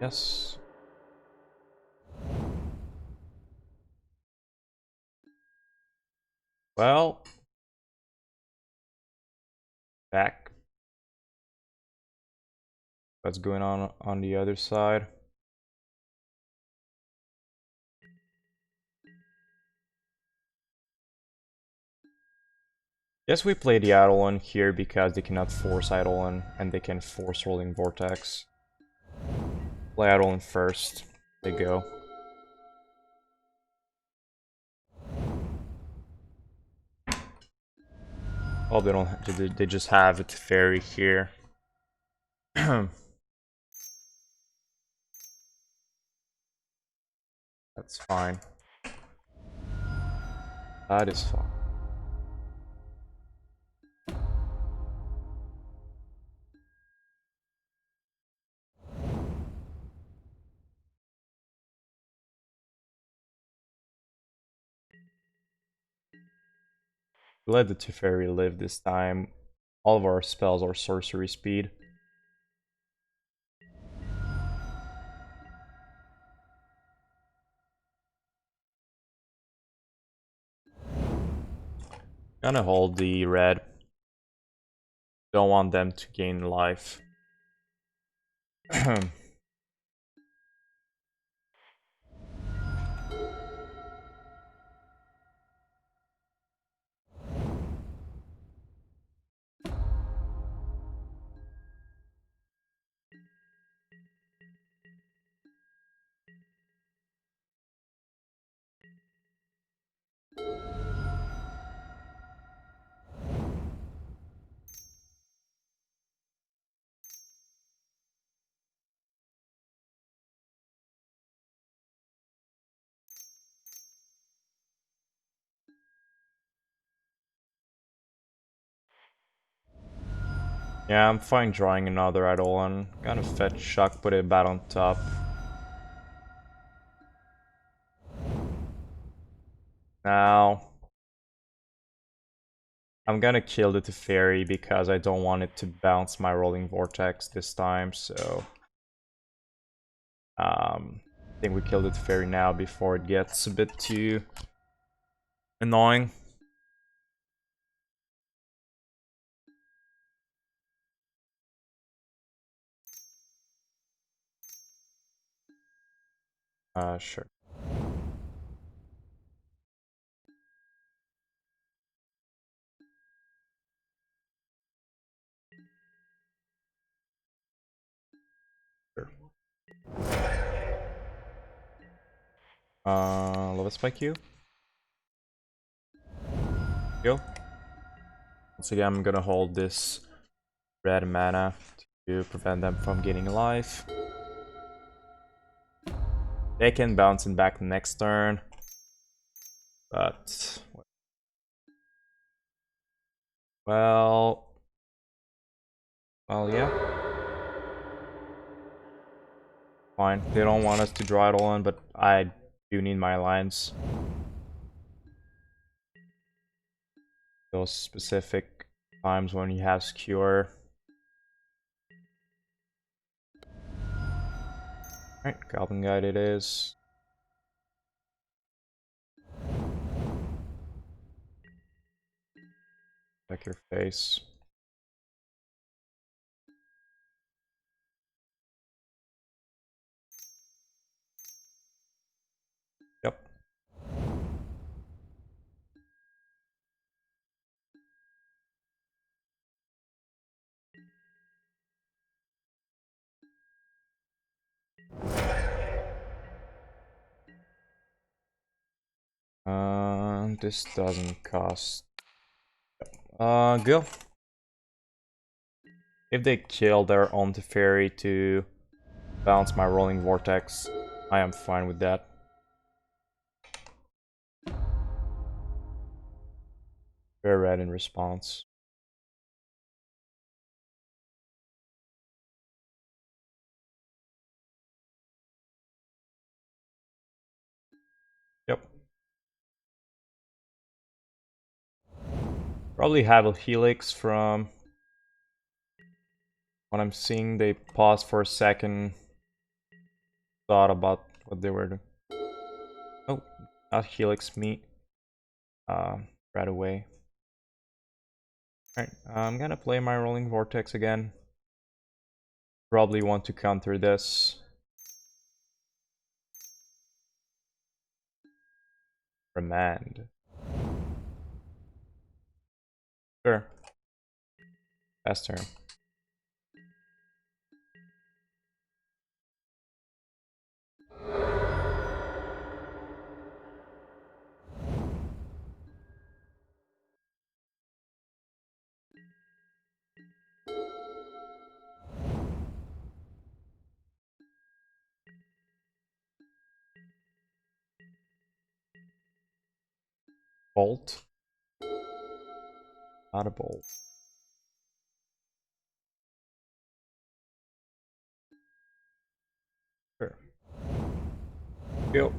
Yes. Well, back. What's going on the other side? Yes, we play the Eidolon here because they cannot force Eidolon and they can force Roiling Vertex. Play Eidolon first. They go. Oh, they don't. They just have it Fairy here. That's fine. That is fine. We let the Teferi live this time. All of our spells are sorcery speed. Gonna hold the red. Don't want them to gain life. Yeah, I'm fine drawing another Eidolon. Gonna fetch Shock, put it back on top. Now, I'm gonna kill the Teferi because I don't want it to bounce my Roiling Vortex this time, so... I think we kill the Teferi now before it gets a bit too annoying. Sure. Sure. Lava Spike you. Go. Once again, I'm gonna hold this red mana to prevent them from gaining life. They can bounce it back next turn, but well, yeah, fine. They don't want us to draw it all in, but I do need my lines. Those specific times when you have Skewer. Alright, Goblin Guide it is. Check your face. Yep. This doesn't cost. Go. If they kill their own Teferi to bounce my Roiling Vortex, I am fine with that. Very red in response. Probably have a Helix from what I'm seeing. They paused for a second, thought about what they were doing. Oh, not Helix me. Right away. Alright, I'm gonna play my Roiling Vertex again. Probably want to counter this. Remand. Sure. Last turn. Bolt. Not a bolt. Sure. Go.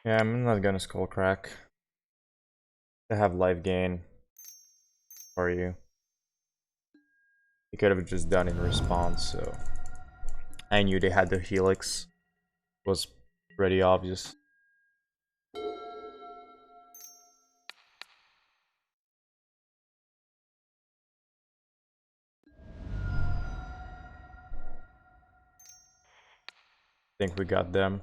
Yeah, I'm not gonna Skullcrack. They have life gain for you. You could have just done in response, so I knew they had the Helix. It was pretty obvious. Think we got them.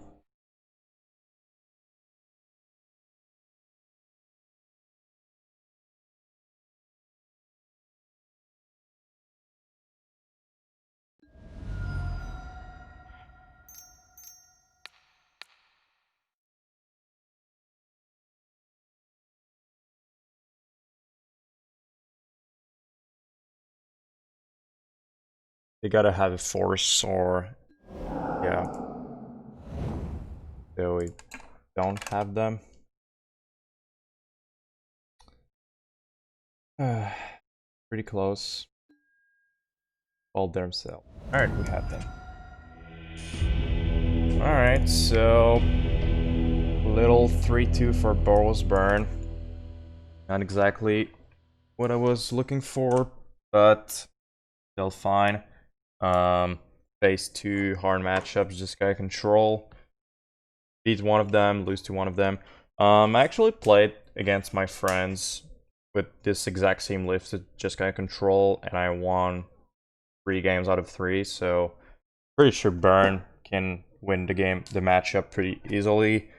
They gotta have a force or yeah. So we don't have them. Pretty close. All themselves. Alright, we have them. Alright, so little 3-2 for Boros Burn. Not exactly what I was looking for, but still fine. Phase 2 hard matchups, just gotta control. Beat one of them, lose to one of them. I actually played against my friends with this exact same list, just gotta control, and I won 3 games out of 3, so pretty sure Burn can win the matchup pretty easily.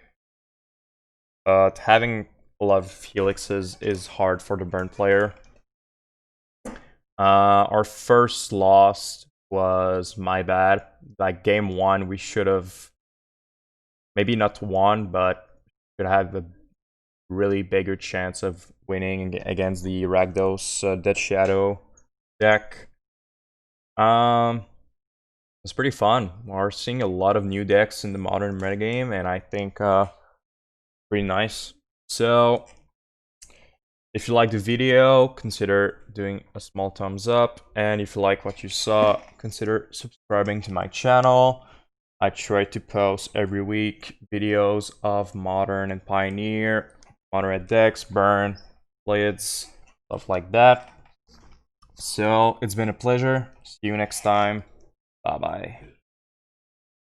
But having a lot of Helixes is hard for the Burn player. Our first loss was my bad. Like game 1, we should have maybe not won, but should have a really bigger chance of winning against the Rakdos Dead Shadow deck. It's pretty fun. We're seeing a lot of new decks in the modern metagame, and I think pretty nice. So if you like the video, consider doing a small thumbs up, and if you like what you saw, consider subscribing to my channel. I try to post every week videos of Modern and Pioneer, Modern decks, Burn, Blades, stuff like that. So it's been a pleasure. See you next time. Bye bye.